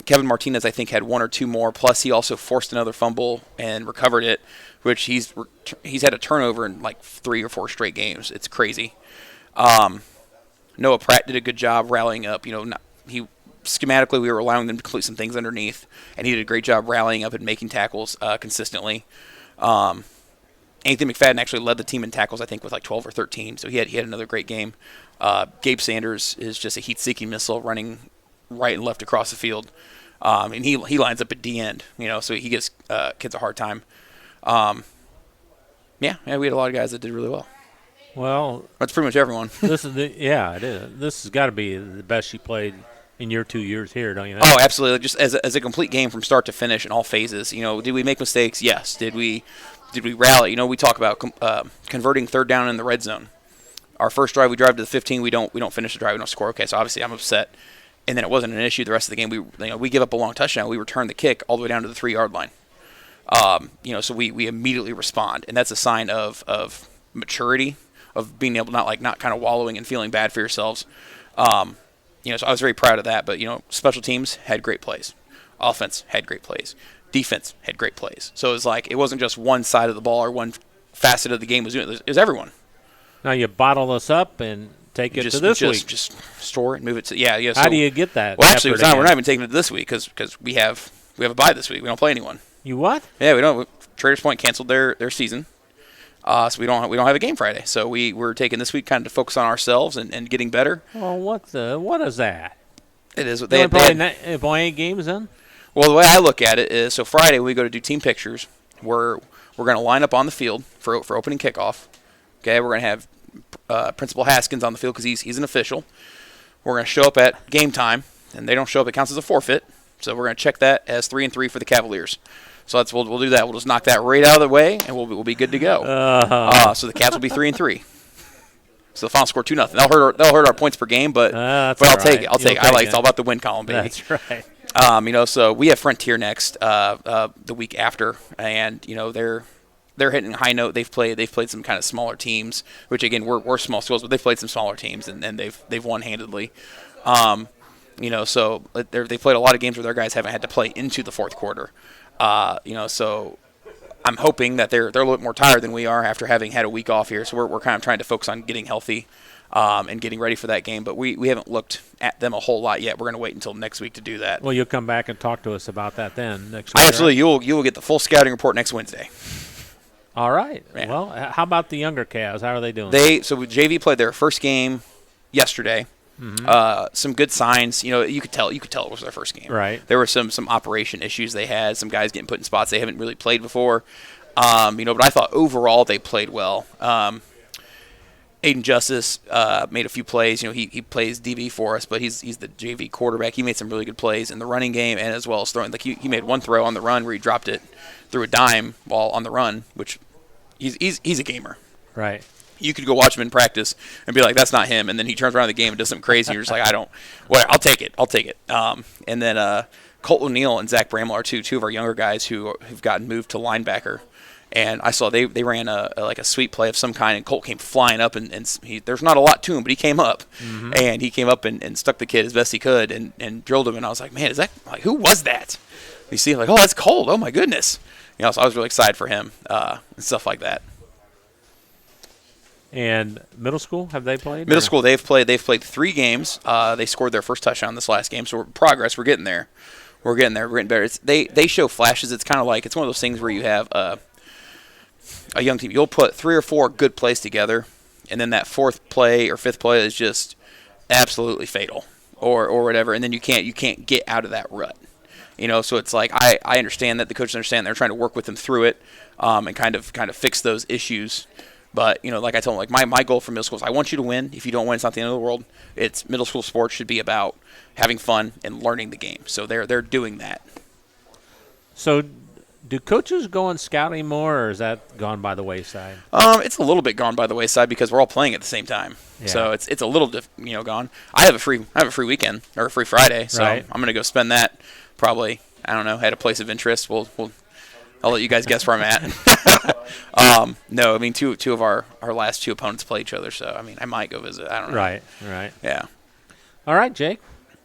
Kevin Martinez, I think, had 1 or 2 more. Plus, he also forced another fumble and recovered it, which he's had a turnover in like 3 or 4 straight games. It's crazy. Noah Pratt did a good job rallying up. Schematically, we were allowing them to complete some things underneath, and he did a great job rallying up and making tackles consistently. Anthony McFadden actually led the team in tackles, I think, with like 12 or 13, so he had another great game. Gabe Sanders is just a heat-seeking missile running right and left across the field. And he lines up at D end, so he gives kids a hard time. We had a lot of guys that did really well. Well, that's pretty much everyone. It is. This has got to be the best you played in your 2 years here, don't you think? Oh, absolutely. Just as a complete game from start to finish in all phases. Did we make mistakes? Yes. Did we rally? We talk about converting third down in the red zone. Our first drive, we drive to the 15. We don't finish the drive. We don't score. Okay, so obviously I'm upset. And then it wasn't an issue the rest of the game. We give up a long touchdown. We return the kick all the way down to the 3-yard line. So we immediately respond, and that's a sign of maturity, of being able to not kind of wallowing and feeling bad for yourselves. So I was very proud of that. But special teams had great plays, offense had great plays, defense had great plays. So it was like it wasn't just one side of the ball or one facet of the game was doing it. It was everyone. Now you bottle us up and take it to this week. Just store it, move it to How do you get that? Well, actually, we're not even taking it to this week because we have a bye this week. We don't play anyone. You what? Yeah, we don't. Traders Point canceled their season, so we don't have a game Friday. So we're taking this week kind of to focus on ourselves and getting better. Well, what is that? It is what they play 8 games then. Well, the way I look at it is, so Friday when we go to do team pictures, we're going to line up on the field for opening kickoff. Okay, we're going to have Principal Haskins on the field because he's an official. We're going to show up at game time, and they don't show up, it counts as a forfeit. So we're going to check that as 3-3 for the Cavaliers. So we'll do that. We'll just knock that right out of the way, and we'll be good to go. So the Cavs will be 3-3. So the final score 2-0. They'll hurt our points per game, but I'll take it. I'll take it. It's all about the win column, baby. That's right. So we have Frontier next the week after, and they're hitting a high note. They've played some kind of smaller teams, which again we're small schools, but they've played some smaller teams and they've won handedly. So they played a lot of games where their guys haven't had to play into the fourth quarter. So I'm hoping that they're a little bit more tired than we are after having had a week off here. So we're kind of trying to focus on getting healthy and getting ready for that game. But we haven't looked at them a whole lot yet. We're going to wait until next week to do that. Well, you'll come back and talk to us about that then next week. Absolutely. Right? You will get the full scouting report next Wednesday. All right. Yeah. Well, how about the younger Cavs? How are they doing? So JV played their first game yesterday. Mm-hmm. Some good signs. You could tell it was their first game. Right. There were some operation issues they had. Some guys getting put in spots they haven't really played before. But I thought overall they played well. Aiden Justice made a few plays. He plays DB for us, but he's the JV quarterback. He made some really good plays in the running game and as well as throwing. Like he made one throw on the run where he dropped it through a dime while on the run, which he's a gamer. Right. You could go watch him in practice and be like, that's not him. And then he turns around the game and does something crazy. And you're just like, I'll take it. And then Colt O'Neill and Zach Bramwell are two of our younger guys who have gotten moved to linebacker. And I saw they ran a sweep play of some kind, and Colt came flying up, and there's not a lot to him, but he came up. Mm-hmm. And he came up and stuck the kid as best he could and drilled him. And I was like, man, is that who was that? You see, like, oh, that's Colt. Oh, my goodness. So I was really excited for him and stuff like that. And middle school, have they played? Middle school, they've played 3 games. They scored their first touchdown this last game, so progress. We're getting there. We're getting there. We're getting better. They show flashes. It's kind of like, it's one of those things where you have a young team. You'll put 3 or 4 good plays together, and then that 4th play or 5th play is just absolutely fatal or whatever, and then you can't get out of that rut. So it's like I understand that the coaches understand they're trying to work with them through it and kind of fix those issues. But, like I told them, like my goal for middle school is I want you to win. If you don't win, it's not the end of the world. It's middle school sports should be about having fun and learning the game. So they're doing that. So do coaches go on scouting more, or is that gone by the wayside? It's a little bit gone by the wayside because we're all playing at the same time. Yeah. So it's a little gone. I have a free weekend or a free Friday, so right. I'm gonna go spend that probably, I don't know, at a place of interest. I'll let you guys guess where I'm at. No, I mean two of our last 2 opponents play each other, so I mean I might go visit. I don't know. Right. Yeah. All right, Jake.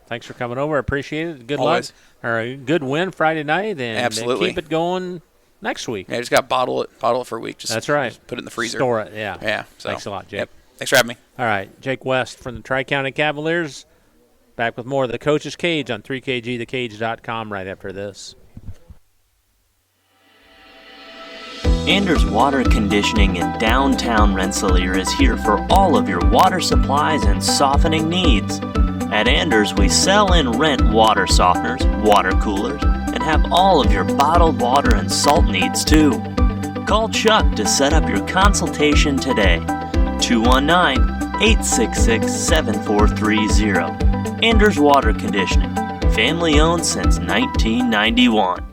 Thanks for coming over. I appreciate it. Good luck. Or a good win Friday night, and absolutely keep it going next week. Yeah, just got to bottle it for a week. That's right. Just put it in the freezer. Store it. Yeah. Yeah. So. Thanks a lot, Jake. Yep. Thanks for having me. All right, Jake West from the Tri-County Cavaliers. Back with more of the Coach's Cage on 3KGTheCage.com right after this. Anders Water Conditioning in downtown Rensselaer is here for all of your water supplies and softening needs. At Anders, we sell and rent water softeners, water coolers, and have all of your bottled water and salt needs too. Call Chuck to set up your consultation today. 219-866-7430. Anders Water Conditioning, family owned since 1991.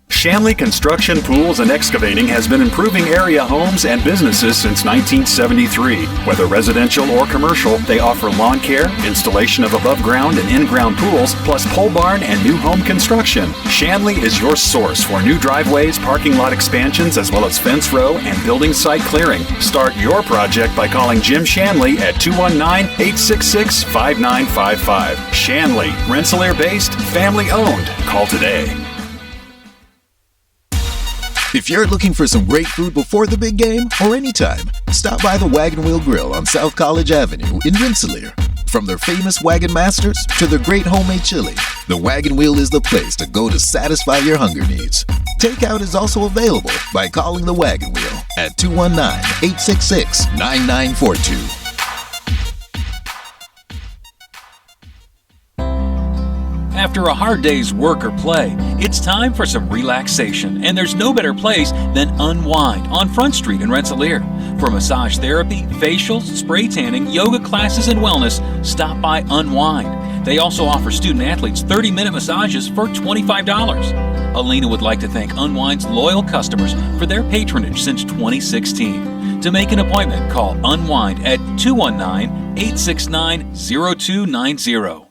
Shanley Construction, Pools, and Excavating has been improving area homes and businesses since 1973. Whether residential or commercial, they offer lawn care, installation of above-ground and in-ground pools, plus pole barn and new home construction. Shanley is your source for new driveways, parking lot expansions, as well as fence row and building site clearing. Start your project by calling Jim Shanley at 219-866-5955. Shanley, Rensselaer-based, family-owned. Call today. If you're looking for some great food before the big game or anytime, stop by the Wagon Wheel Grill on South College Avenue in Rensselaer. From their famous Wagon Masters to their great homemade chili, the Wagon Wheel is the place to go to satisfy your hunger needs. Takeout is also available by calling the Wagon Wheel at 219-866-9942. After a hard day's work or play, it's time for some relaxation, and there's no better place than Unwind on Front Street in Rensselaer. For massage therapy, facials, spray tanning, yoga classes, and wellness, stop by Unwind. They also offer student-athletes 30-minute massages for $25. Alina would like to thank Unwind's loyal customers for their patronage since 2016. To make an appointment, call Unwind at 219-869-0290.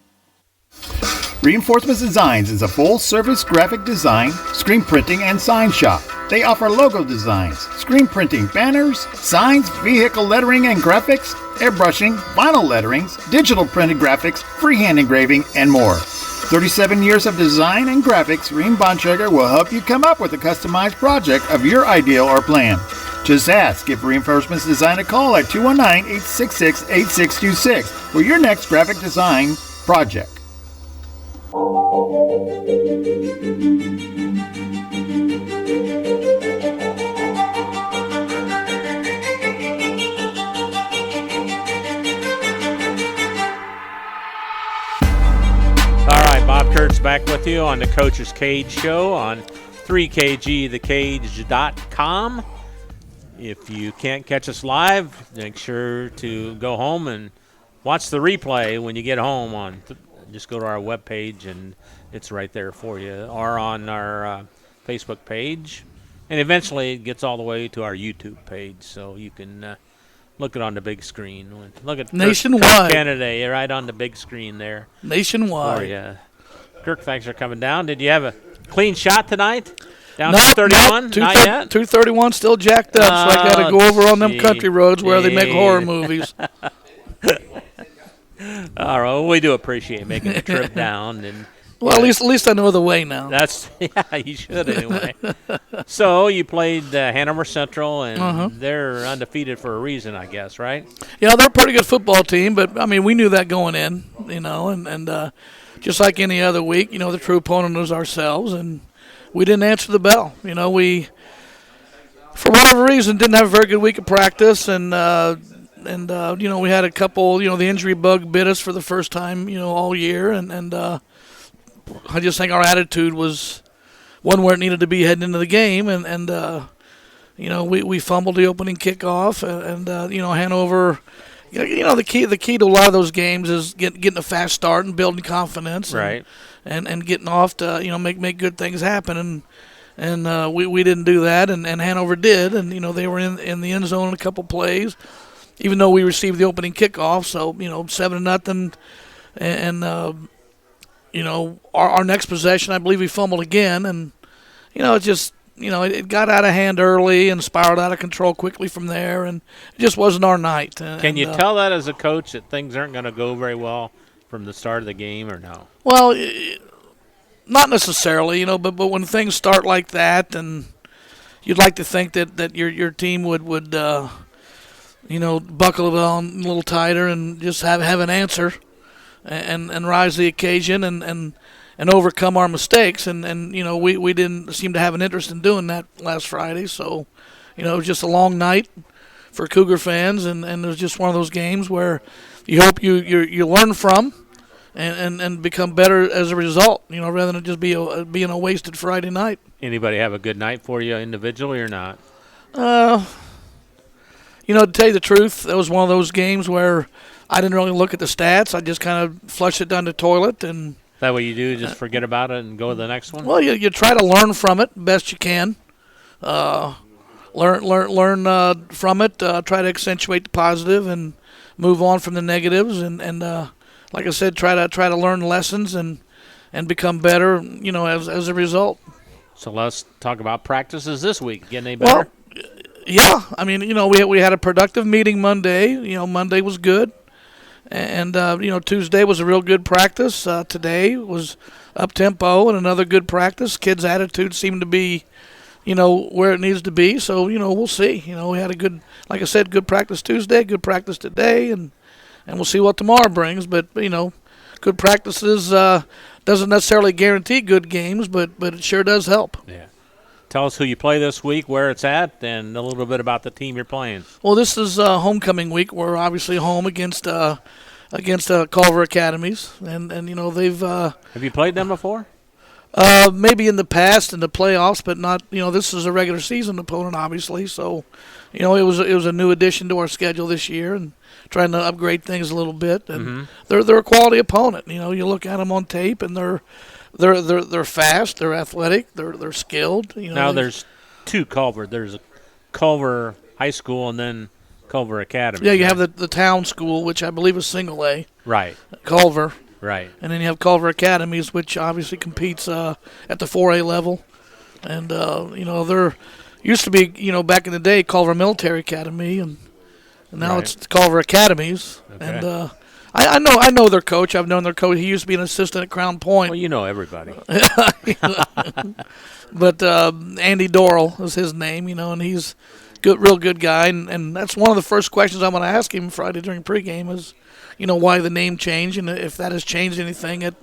Reinforcements Designs is a full-service graphic design, screen printing, and sign shop. They offer logo designs, screen printing, banners, signs, vehicle lettering and graphics, airbrushing, vinyl letterings, digital printed graphics, freehand engraving, and more. 37 years of design and graphics, Reem Bontrager will help you come up with a customized project of your ideal or plan. Just ask, give Reinforcements Design a call at 219-866-8626 for your next graphic design project. Bob Kurtz back with you on the Coach's Cage Show on 3KGTheCage.com. If you can't catch us live, make sure to go home and watch the replay when you get home. Just go to our webpage, and it's right there for you, or on our Facebook page. And eventually it gets all the way to our YouTube page, so you can look it on the big screen. Look at nationwide. Kennedy right on the big screen there. Nationwide. Yeah. Kirk, thanks for coming down. Did you have a clean shot tonight? Down 231? Not yet? 231 still jacked up, so I got to go over on them country roads where they make horror movies. All right, well, we do appreciate making the trip down. And well, at least I know the way now. Yeah, you should anyway. So you played Hanover Central, and they're undefeated for a reason, I guess, right? Yeah, they're a pretty good football team, but I mean we knew that going in, and just like any other week, the true opponent is ourselves, and we didn't answer the bell. We, for whatever reason, didn't have a very good week of practice, and we had a couple, the injury bug bit us for the first time, all year, and I just think our attitude was one where it needed to be heading into the game, and we fumbled the opening kickoff, and Hanover. The key to a lot of those games is getting a fast start and building confidence, right? And getting off to make good things happen, and we didn't do that, and Hanover did, and they were in the end zone in a couple plays, even though we received the opening kickoff. So 7-0, and our next possession, I believe we fumbled again, and it just. It got out of hand early and spiraled out of control quickly from there, and it just wasn't our night. Can you tell that as a coach that things aren't going to go very well from the start of the game, or no? Well, not necessarily, but when things start like that, and you'd like to think that your team would buckle it on a little tighter and just have an answer and rise to the occasion and overcome our mistakes, and we didn't seem to have an interest in doing that last Friday. So, it was just a long night for Cougar fans, and it was just one of those games where you hope you learn from and become better as a result. Rather than just being a wasted Friday night. Anybody have a good night for you individually or not? To tell you the truth, that was one of those games where I didn't really look at the stats. I just kind of flushed it down the toilet and. That what you do? Just forget about it and go to the next one? Well, you try to learn from it best you can. Learn from it. Try to accentuate the positive and move on from the negatives. And like I said, try to learn lessons and become better. As a result. So let's talk about practices this week. Getting any better? Well, yeah. I mean, we had a productive meeting Monday. Monday was good. And, Tuesday was a real good practice. Today was up-tempo and another good practice. Kids' attitude seemed to be, where it needs to be. So, we'll see. We had a good, like I said, good practice Tuesday, good practice today, and we'll see what tomorrow brings. But, good practices doesn't necessarily guarantee good games, but it sure does help. Yeah. Tell us who you play this week, where it's at, and a little bit about the team you're playing. Well, this is homecoming week. We're obviously home against Culver Academies, and they've. Have you played them before? Maybe in the past in the playoffs, but not. This is a regular season opponent, obviously. So, it was a new addition to our schedule this year, and trying to upgrade things a little bit. And they're a quality opponent. You look at them on tape, and they're fast, they're athletic, they're skilled. Now there's two Culver. There's a Culver High School and then Culver Academy. Yeah, you have the town school, which I believe is single A. Right. Culver. Right. And then you have Culver Academies, which obviously competes at the 4A level. And, there used to be, back in the day, Culver Military Academy, and now it's Culver Academies. Okay. And I know their coach. I've known their coach. He used to be an assistant at Crown Point. Well, you know everybody. But Andy Dorrell is his name, and he's real good guy. And that's one of the first questions I'm going to ask him Friday during pregame is, why the name change and if that has changed anything at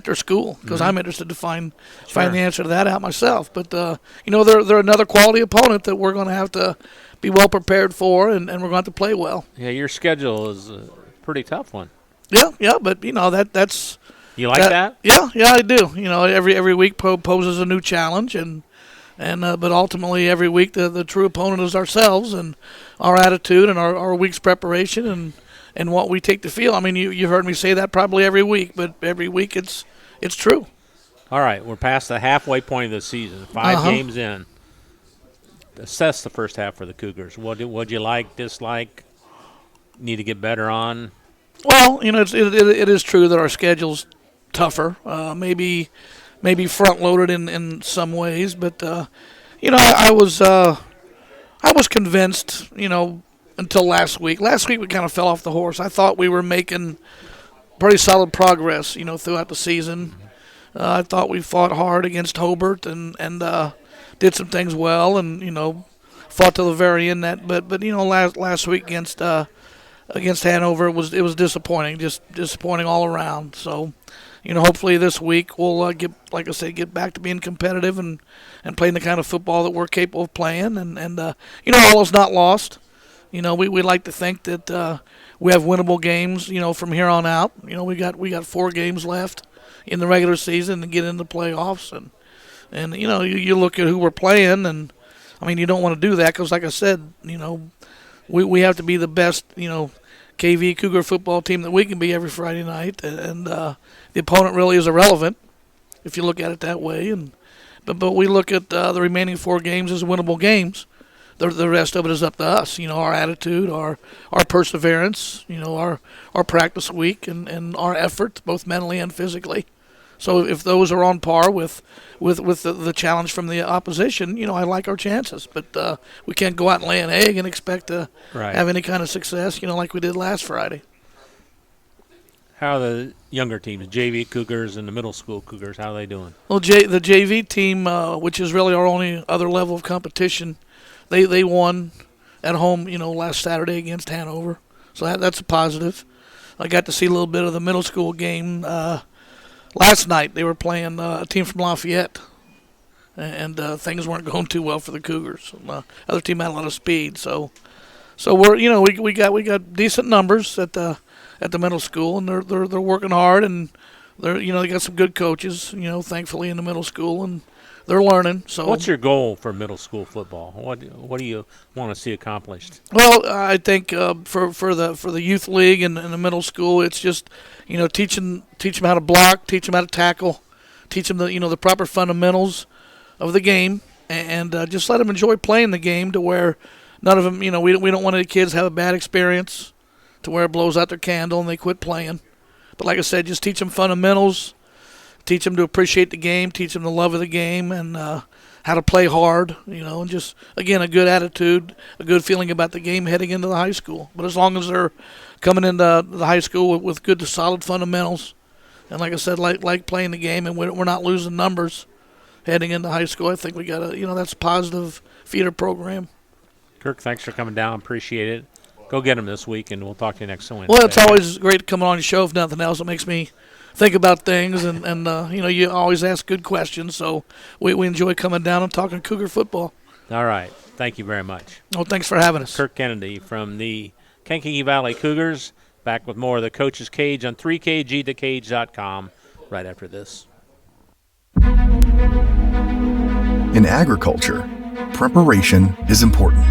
their school. Because I'm interested to find the answer to that out myself. But, they're another quality opponent that we're going to have to be well prepared for, and we're going to have to play well. Yeah, your schedule is a pretty tough one. Yeah, but that's. You like that? Yeah, I do. Every week poses a new challenge, and but ultimately every week the true opponent is ourselves and our attitude and our week's preparation and what we take the field. I mean, you've heard me say that probably every week, but every week it's true. All right, we're past the halfway point of the season. 5 games in. Assess the first half for the Cougars. What'd you like, dislike, need to get better on? Well, it is true that our schedule's tougher, maybe front-loaded in some ways, but I was convinced, until last week. Last week we kind of fell off the horse. I thought we were making pretty solid progress, throughout the season. I thought we fought hard against Hobart and did some things well, and fought to the very end. But last week against Hanover, it was disappointing, just disappointing all around. So, hopefully this week we'll get back to being competitive and playing the kind of football that we're capable of playing. And all is not lost. We like to think that we have winnable games, from here on out. We got 4 games left in the regular season to get into playoffs, and you look at who we're playing, and I mean, you don't want to do that because, like I said, we have to be the best, KV Cougar football team that we can be every Friday night, and the opponent really is irrelevant if you look at it that way. But we look at the remaining 4 games as winnable games. The rest of it is up to us. Our attitude, our perseverance, our practice week, and our effort, both mentally and physically. So if those are on par with the challenge from the opposition, I like our chances. But we can't go out and lay an egg and expect to have any kind of success, like we did last Friday. How are the younger teams, JV Cougars and the middle school Cougars, how are they doing? Well, the JV team, which is really our only other level of competition, they won at home, last Saturday against Hanover. So that's a positive. I got to see a little bit of the middle school game last night. They were playing a team from Lafayette, and things weren't going too well for the Cougars. Other team had a lot of speed, so we're we got decent numbers at the middle school, and they're working hard, and they got some good coaches, thankfully in the middle school, and they're learning. So what's your goal for middle school football? What do you want to see accomplished? Well, I think for the youth league and the middle school, it's just teach them how to block, teach them how to tackle, teach them the proper fundamentals of the game, and just let them enjoy playing the game to where none of them we don't want any kids to have a bad experience to where it blows out their candle and they quit playing. But like I said, just teach them fundamentals. Teach them to appreciate the game, teach them the love of the game, and how to play hard, and just, again, a good attitude, a good feeling about the game heading into the high school. But as long as they're coming into the high school with good, solid fundamentals, and like I said, like playing the game, and we're not losing numbers heading into high school, I think we got that's a positive feeder program. Kirk, thanks for coming down. Appreciate it. Go get them this week, and we'll talk to you next Wednesday. Well, it's always great coming on your show, if nothing else. It makes me think about things, and you always ask good questions, so we enjoy coming down and talking Cougar football. All right. Thank you very much. Well, thanks for having us. Kirk Kennedy from the Kankakee Valley Cougars, back with more of the Coach's Cage on 3kgthecage.com right after this. In agriculture, preparation is important.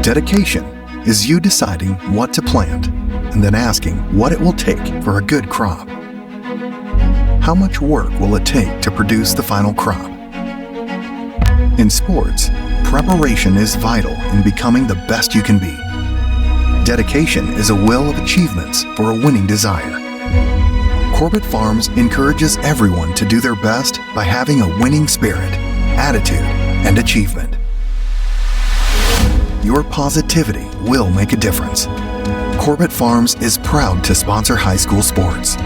Dedication is you deciding what to plant and then asking what it will take for a good crop. How much work will it take to produce the final crop? In sports, preparation is vital in becoming the best you can be. Dedication is a will of achievements for a winning desire. Corbett Farms encourages everyone to do their best by having a winning spirit, attitude, and achievement. Your positivity will make a difference. Corbett Farms is proud to sponsor high school sports.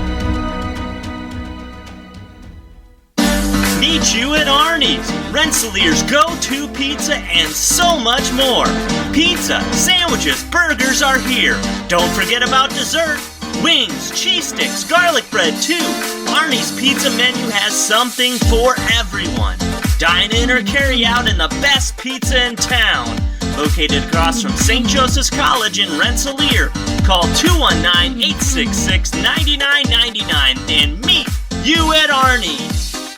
Meet you at Arnie's, Rensselaer's go-to pizza, and so much more. Pizza, sandwiches, burgers are here. Don't forget about dessert. Wings, cheese sticks, garlic bread too. Arnie's pizza menu has something for everyone. Dine in or carry out in the best pizza in town. Located across from St. Joseph's College in Rensselaer. Call 219-866-9999 and meet you at Arnie's.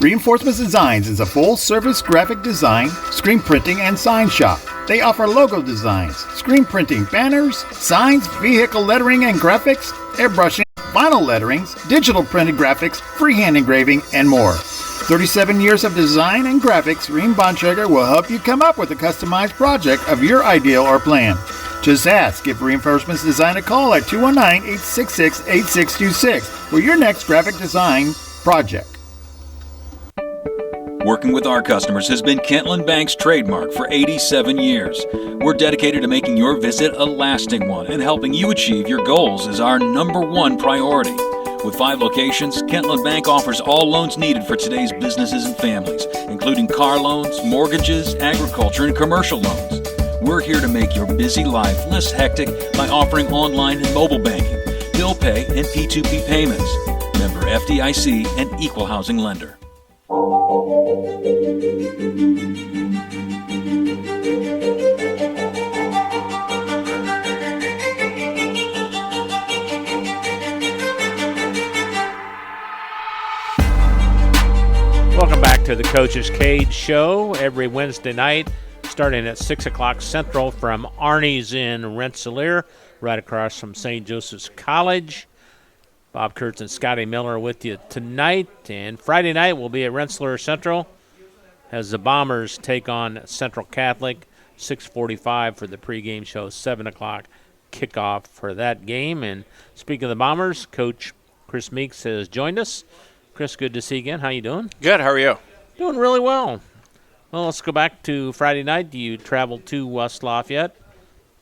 Reinforcements Designs is a full-service graphic design, screen printing, and sign shop. They offer logo designs, screen printing, banners, signs, vehicle lettering and graphics, airbrushing, vinyl letterings, digital printed graphics, freehand engraving, and more. 37 years of design and graphics, Reem Bontrager will help you come up with a customized project of your ideal or plan. Just ask, give Reinforcements Design a call at 219-866-8626 for your next graphic design project. Working with our customers has been Kentland Bank's trademark for 87 years. We're dedicated to making your visit a lasting one, and helping you achieve your goals is our #1 priority. With 5 locations, Kentland Bank offers all loans needed for today's businesses and families, including car loans, mortgages, agriculture, and commercial loans. We're here to make your busy life less hectic by offering online and mobile banking, bill pay, and P2P payments. Member FDIC and equal housing lender. Welcome back to the Coach's Cage Show every Wednesday night, starting at 6 o'clock Central from Arnie's in Rensselaer, right across from St. Joseph's College. Bob Kurtz and Scotty Miller with you tonight. And Friday night we'll be at Rensselaer Central as the Bombers take on Central Catholic. 6:45 for the pregame show, 7 o'clock kickoff for that game. And speaking of the Bombers, Coach Chris Meeks has joined us. Chris, good to see you again. How you doing? Good. How are you? Doing really well. Well, let's go back to Friday night. You traveled to West Lafayette.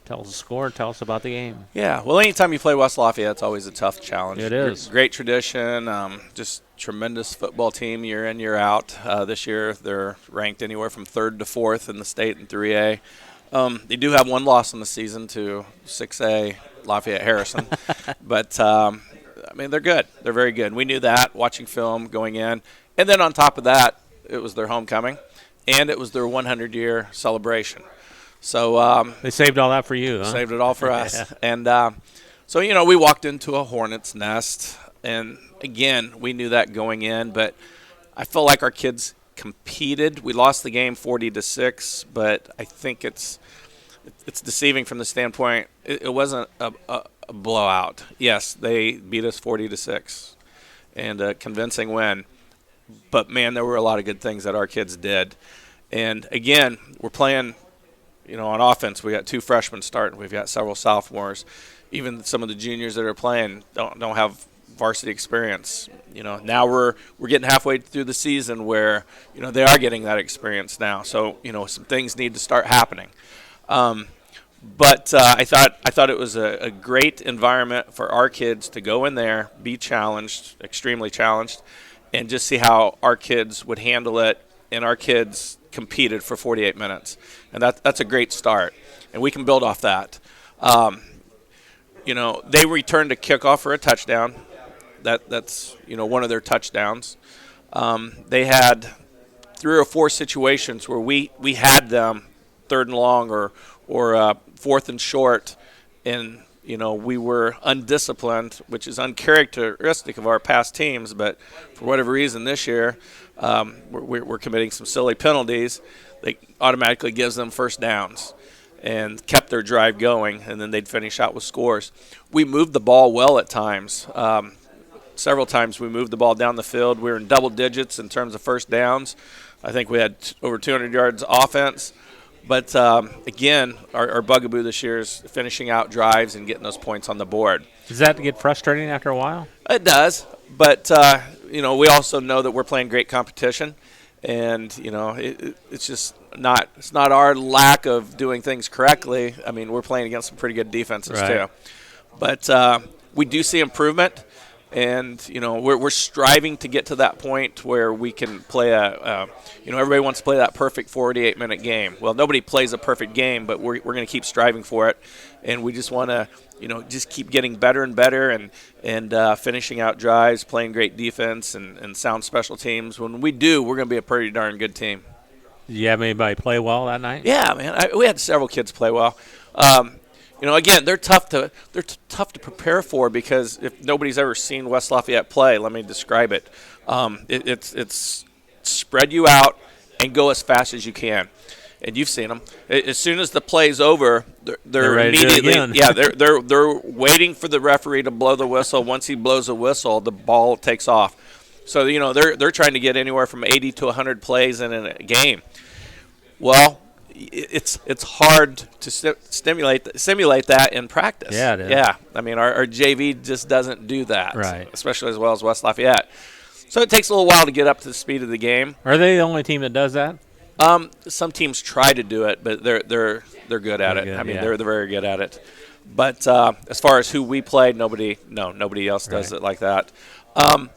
Tell us the score. Tell us about the game. Yeah. Well, anytime you play West Lafayette, it's always a tough challenge. It is. Great tradition. Just tremendous football team year in, year out. This year they're ranked anywhere from 3rd to 4th in the state in 3A. They do have one loss in the season to 6A Lafayette Harrison. But they're good. They're very good. We knew that watching film going in. And then on top of that, it was their homecoming, and it was their 100-year celebration. So they saved all that for you, huh? Saved it all for us. And so, we walked into a hornet's nest. And, again, we knew that going in. But I felt like our kids competed. We lost the game 40-6, but I think it's deceiving from the standpoint. It wasn't a blowout. Yes, they beat us 40-6, and a convincing win. But man, there were a lot of good things that our kids did. And again, we're playing, on offense. We got 2 freshmen starting. We've got several sophomores. Even some of the juniors that are playing don't have varsity experience. Now we're getting halfway through the season where they are getting that experience now. So some things need to start happening. But I thought it was a great environment for our kids to go in there, be challenged, extremely challenged, and just see how our kids would handle it. And our kids competed for 48 minutes, and that's a great start. And we can build off that. They returned a kickoff for a touchdown. That's one of their touchdowns. They had 3 or 4 situations where we had them 3rd and long or 4th and short, and we were undisciplined, which is uncharacteristic of our past teams. But for whatever reason this year, we're committing some silly penalties that automatically gives them first downs, and kept their drive going, and then they'd finish out with scores. We moved the ball well at times. Several times we moved the ball down the field. We were in double digits in terms of first downs. I think we had over 200 yards offense. But, again, our bugaboo this year is finishing out drives and getting those points on the board. Does that get frustrating after a while? It does. But, we also know that we're playing great competition. And, it's just not our lack of doing things correctly. I mean, we're playing against some pretty good defenses, too. But we do see improvement. And, we're striving to get to that point where we can play everybody wants to play that perfect 48-minute game. Well, nobody plays a perfect game, but we're going to keep striving for it. And we just want to, just keep getting better and better and finishing out drives, playing great defense and sound special teams. When we do, we're going to be a pretty darn good team. Did you have anybody play well that night? Yeah, man. We had several kids play well. Again, they're tough to prepare for, because if nobody's ever seen West Lafayette play, let me describe it. It's spread you out and go as fast as you can. And you've seen them. As soon as the play's over, they're immediately they're waiting for the referee to blow the whistle. Once he blows the whistle, the ball takes off. So they're trying to get anywhere from 80 to 100 plays in a game. Well, it's hard to simulate that in practice. Yeah, it is. Yeah. I mean, our JV just doesn't do that, right? Especially as well as West Lafayette. So it takes a little while to get up to the speed of the game. Are they the only team that does that? Some teams try to do it, but they're good at it. Good, I mean, they're very good at it. But as far as who we played, nobody else does it like that. And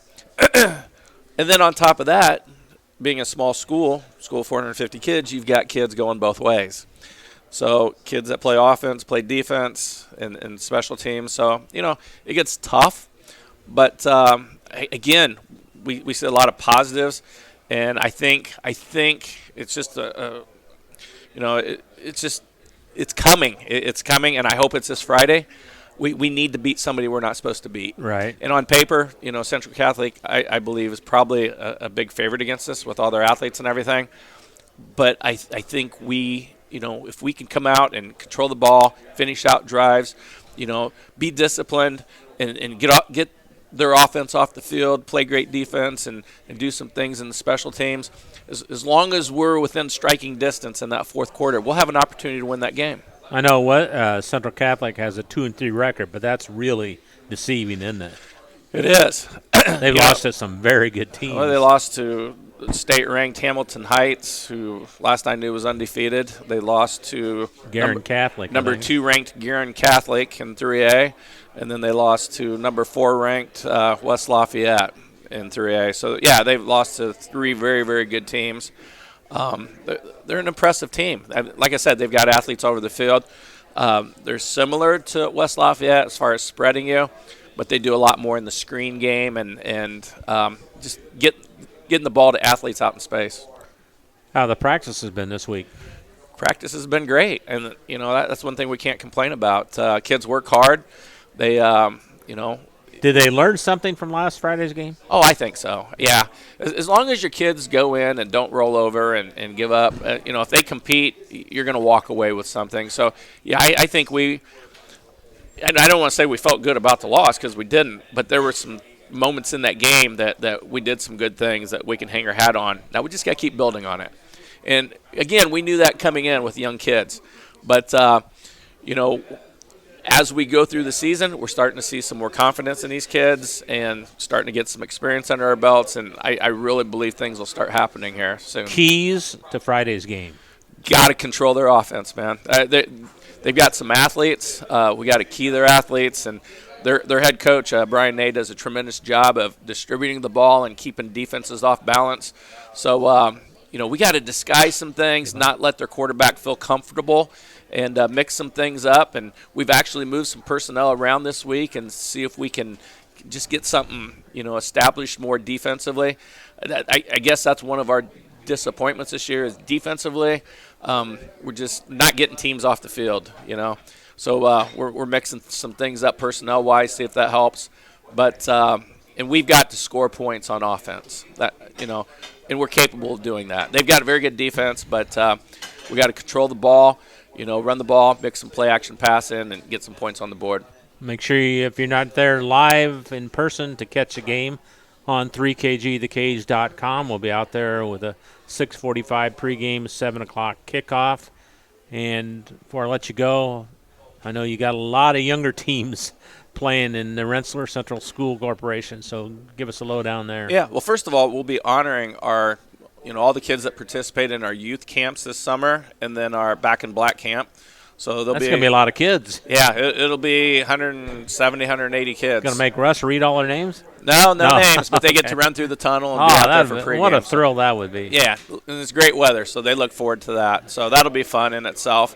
then on top of that, being a small school of 450 kids, you've got kids going both ways. So kids that play offense, play defense, and special teams. So, it gets tough. But, again, we see a lot of positives. And I think it's just it's coming. It's coming, and I hope it's this Friday. We need to beat somebody we're not supposed to beat. Right. And on paper, Central Catholic, I believe, is probably a big favorite against us with all their athletes and everything. But I think if we can come out and control the ball, finish out drives, be disciplined and get their offense off the field, play great defense, and do some things in the special teams, as long as we're within striking distance in that fourth quarter, we'll have an opportunity to win that game. I know what Central Catholic has a 2-3 record, but that's really deceiving, isn't it? It is. They've lost to some very good teams. Well, they lost to state-ranked Hamilton Heights, who last I knew was undefeated. They lost to Guerin Catholic, number 2 ranked Guerin Catholic in 3A, and then they lost to number 4 ranked West Lafayette in 3A. So yeah, they've lost to 3 very, very good teams. They're an impressive team. Like I said, they've got athletes over the field. They're similar to West Lafayette as far as spreading you, but they do a lot more in the screen game and just getting the ball to athletes out in space. How the practice has been this week? Practice has been great, and that's one thing we can't complain about. Kids work hard. They Did they learn something from last Friday's game? Oh, I think so. Yeah, as long as your kids go in and don't roll over and give up, if they compete, you're going to walk away with something. So yeah, I think and I don't want to say we felt good about the loss because we didn't, but there were some moments in that game that we did some good things that we can hang our hat on. Now we just got to keep building on it. And again, we knew that coming in with young kids, but as we go through the season, we're starting to see some more confidence in these kids and starting to get some experience under our belts, and I really believe things will start happening here soon. Keys to Friday's game. Got to control their offense, man. They've got some athletes. We got to key their athletes, and their head coach, Brian Ney, does a tremendous job of distributing the ball and keeping defenses off balance. So, we got to disguise some things, not let their quarterback feel comfortable, and mix some things up. And we've actually moved some personnel around this week and see if we can just get something, established more defensively. I guess that's one of our disappointments this year is defensively. We're just not getting teams off the field, So we're mixing some things up personnel-wise, see if that helps. But and we've got to score points on offense. And we're capable of doing that. They've got a very good defense, but we got to control the ball, run the ball, mix some play-action pass in, and get some points on the board. Make sure if you're not there live in person to catch the game on 3kgthecage.com. We'll be out there with a 6:45 pregame, 7 o'clock kickoff. And before I let you go, I know you got a lot of younger teams playing in the Rensselaer Central School Corporation, so give us a lowdown there. Yeah, well, first of all, we'll be honoring our, all the kids that participate in our youth camps this summer and then our Back in Black camp. So that's going to be a lot of kids. Yeah, it'll be 170, 180 kids. Going to make Russ read all their names? No names, but they get to run through the tunnel and be out there for pregame. What a thrill that would be. Yeah, and it's great weather, so they look forward to that. So that'll be fun in itself.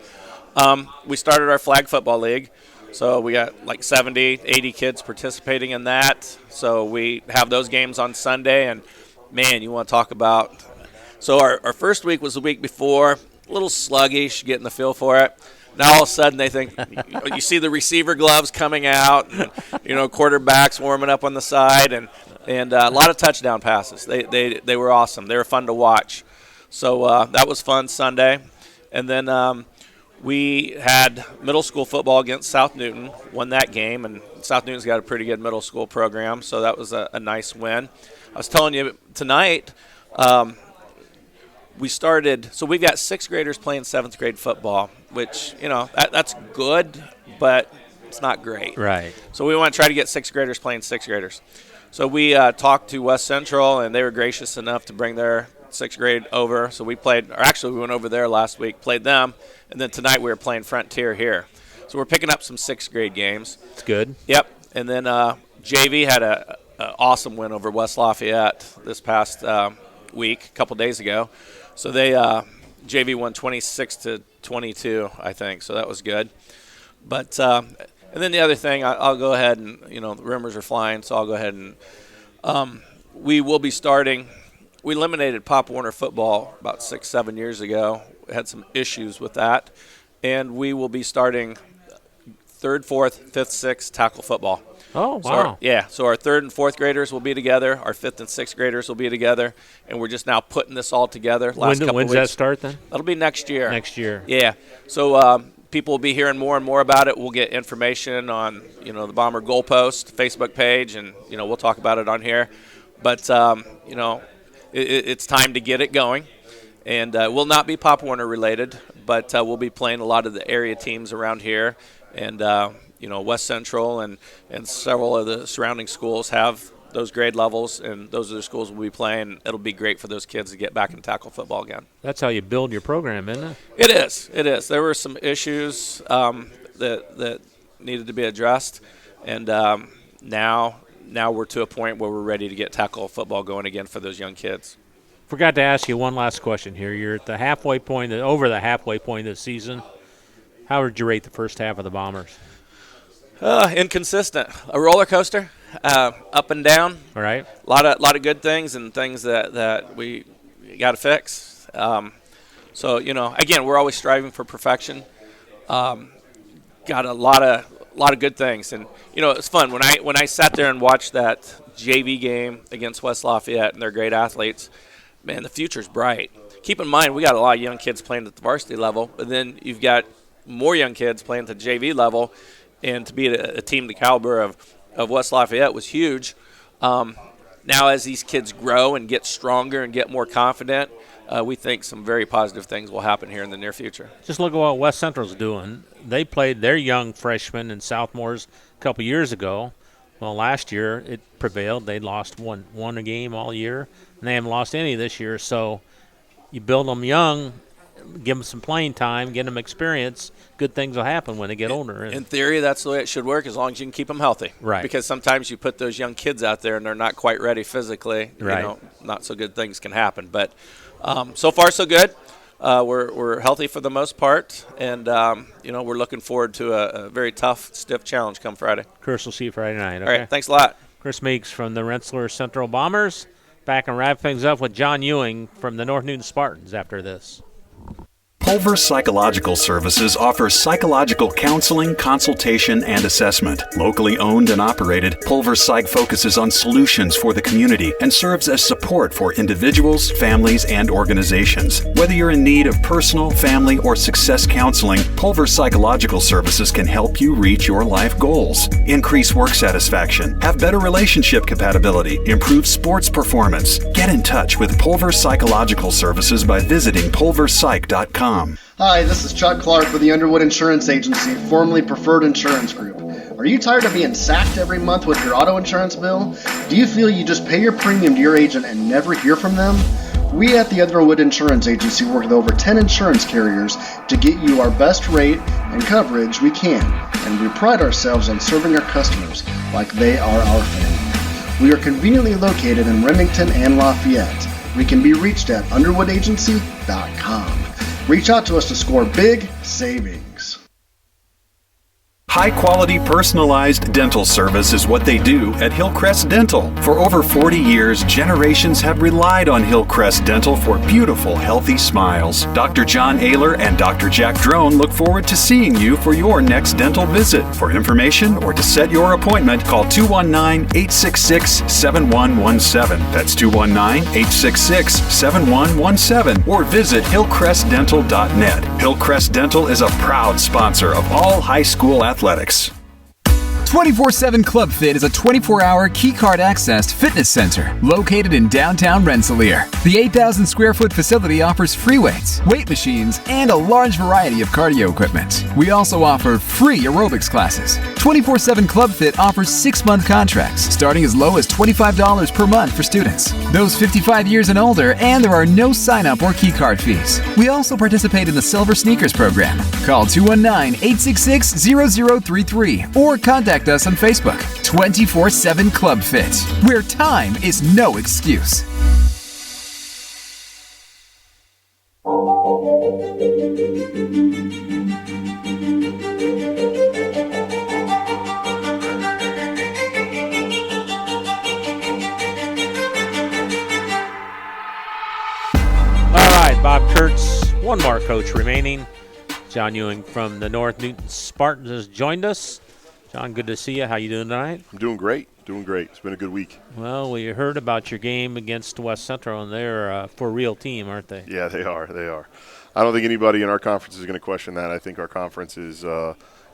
We started our flag football league. So we got like 70, 80 kids participating in that. So we have those games on Sunday. And, man, you want to talk about – so our first week was the week before, a little sluggish, getting the feel for it. Now all of a sudden they think – you see the receiver gloves coming out and, quarterbacks warming up on the side and a lot of touchdown passes. They were awesome. They were fun to watch. So that was fun Sunday. And then we had middle school football against South Newton, won that game, and South Newton's got a pretty good middle school program, so that was a nice win. I was telling you tonight, we started, so we've got 6th graders playing 7th grade football, which, that's good, but it's not great. Right. So we want to try to get 6th graders playing 6th graders. So we talked to West Central, and they were gracious enough to bring their 6th grade over. So we played, or actually we went over there last week, played them, and then tonight we were playing Frontier here. So we're picking up some 6th grade games. It's good. Yep. And then JV had a awesome win over West Lafayette this past week, a couple days ago. So they JV won 26-22, I think, so that was good. But and then the other thing, I'll go ahead and, the rumors are flying, so I'll go ahead and we will be starting. We eliminated Pop Warner football about 6-7 years ago. We had some issues with that, and we will be starting 3rd, 4th, 5th, 6th tackle football. Oh, wow. wow. So our 3rd and 4th graders will be together. Our 5th and 6th graders will be together, and we're just now putting this all together. When's that start then? That'll be next year. Next year. Yeah. So people will be hearing more and more about it. We'll get information on, the Bomber Goalpost Facebook page, and, we'll talk about it on here. But, it's time to get it going. And we'll not be Pop Warner related, but we'll be playing a lot of the area teams around here. And, West Central and several of the surrounding schools have those grade levels, and those are the schools we'll be playing. It'll be great for those kids to get back and tackle football again. That's how you build your program, isn't it? It is. It is. There were some issues that needed to be addressed, and now we're to a point where we're ready to get tackle football going again for those young kids. Forgot to ask you one last question here. You're at the halfway point, over the halfway point of the season. How would you rate the first half of the Bombers? Inconsistent. A roller coaster, up and down. All right. A lot of good things and things that we got to fix. So again, we're always striving for perfection. Got a lot of good things, and it's fun when I sat there and watched that JV game against West Lafayette, and they're great athletes. Man, the future's bright. Keep in mind, we got a lot of young kids playing at the varsity level, but then you've got more young kids playing at the JV level, and to be a team the caliber of West Lafayette was huge. Now as these kids grow and get stronger and get more confident, we think some very positive things will happen here in the near future. Just look at what West Central's doing. They played their young freshmen in Southmore's a couple years ago. Well, last year it prevailed. They lost one a game all year, and they haven't lost any this year. So you build them young, give them some playing time, get them experience, good things will happen when they get older. In theory, that's the way it should work, as long as you can keep them healthy. Right. Because sometimes you put those young kids out there and they're not quite ready physically. Right. Not so good things can happen. But so far, so good. We're healthy for the most part, and we're looking forward to a very tough, stiff challenge come Friday. Chris, we'll see you Friday night. Okay? All right, thanks a lot. Chris Meeks from the Rensselaer Central Bombers. Back and wrap things up with John Ewing from the North Newton Spartans after this. Pulver Psychological Services offers psychological counseling, consultation, and assessment. Locally owned and operated, Pulver Psych focuses on solutions for the community and serves as support for individuals, families, and organizations. Whether you're in need of personal, family, or success counseling, Pulver Psychological Services can help you reach your life goals. Increase work satisfaction, have better relationship compatibility, improve sports performance. Get in touch with Pulver Psychological Services by visiting pulverpsych.com. Hi, this is Chuck Clark with the Underwood Insurance Agency, formerly Preferred Insurance Group. Are you tired of being sacked every month with your auto insurance bill? Do you feel you just pay your premium to your agent and never hear from them? We at the Underwood Insurance Agency work with over 10 insurance carriers to get you our best rate and coverage we can, and we pride ourselves on serving our customers like they are our family. We are conveniently located in Remington and Lafayette. We can be reached at underwoodagency.com. Reach out to us to score big savings. High-quality, personalized dental service is what they do at Hillcrest Dental. For over 40 years, generations have relied on Hillcrest Dental for beautiful, healthy smiles. Dr. John Ayler and Dr. Jack Drone look forward to seeing you for your next dental visit. For information or to set your appointment, call 219-866-7117. That's 219-866-7117, or visit hillcrestdental.net. Hillcrest Dental is a proud sponsor of all high school athletics. 24/7 Club Fit is a 24-hour keycard accessed fitness center located in downtown Rensselaer. The 8,000 square foot facility offers free weights, weight machines, and a large variety of cardio equipment. We also offer free aerobics classes. 24/7 Club Fit offers 6-month contracts starting as low as $25 per month for students, those 55 years and older, and there are no sign-up or keycard fees. We also participate in the Silver Sneakers program. Call 219-866-0033 or contact us on Facebook. 24/7 Club Fit, where time is no excuse. One more coach remaining. John Ewing from the North Newton Spartans has joined us. John, good to see you. How you doing tonight? I'm doing great. It's been a good week. Well, we heard about your game against West Central, and they're a for real team, aren't they? Yeah, they are. I don't think anybody in our conference is going to question that. I think our conference is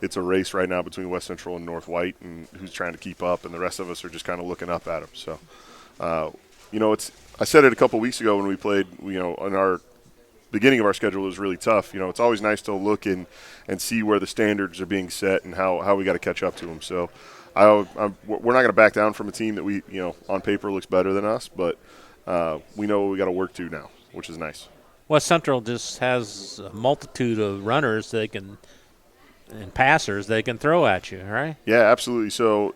it's a race right now between West Central and North White, and who's trying to keep up, and the rest of us are just kind of looking up at them. So, I said it a couple weeks ago when we played, on our beginning of our schedule, it was really tough. It's always nice to look and see where the standards are being set and how we got to catch up to them. So we're not going to back down from a team that we, on paper looks better than us, but we know what we got to work to now, which is nice. West Central just has a multitude of runners and passers they can throw at you, right? Yeah, absolutely. So,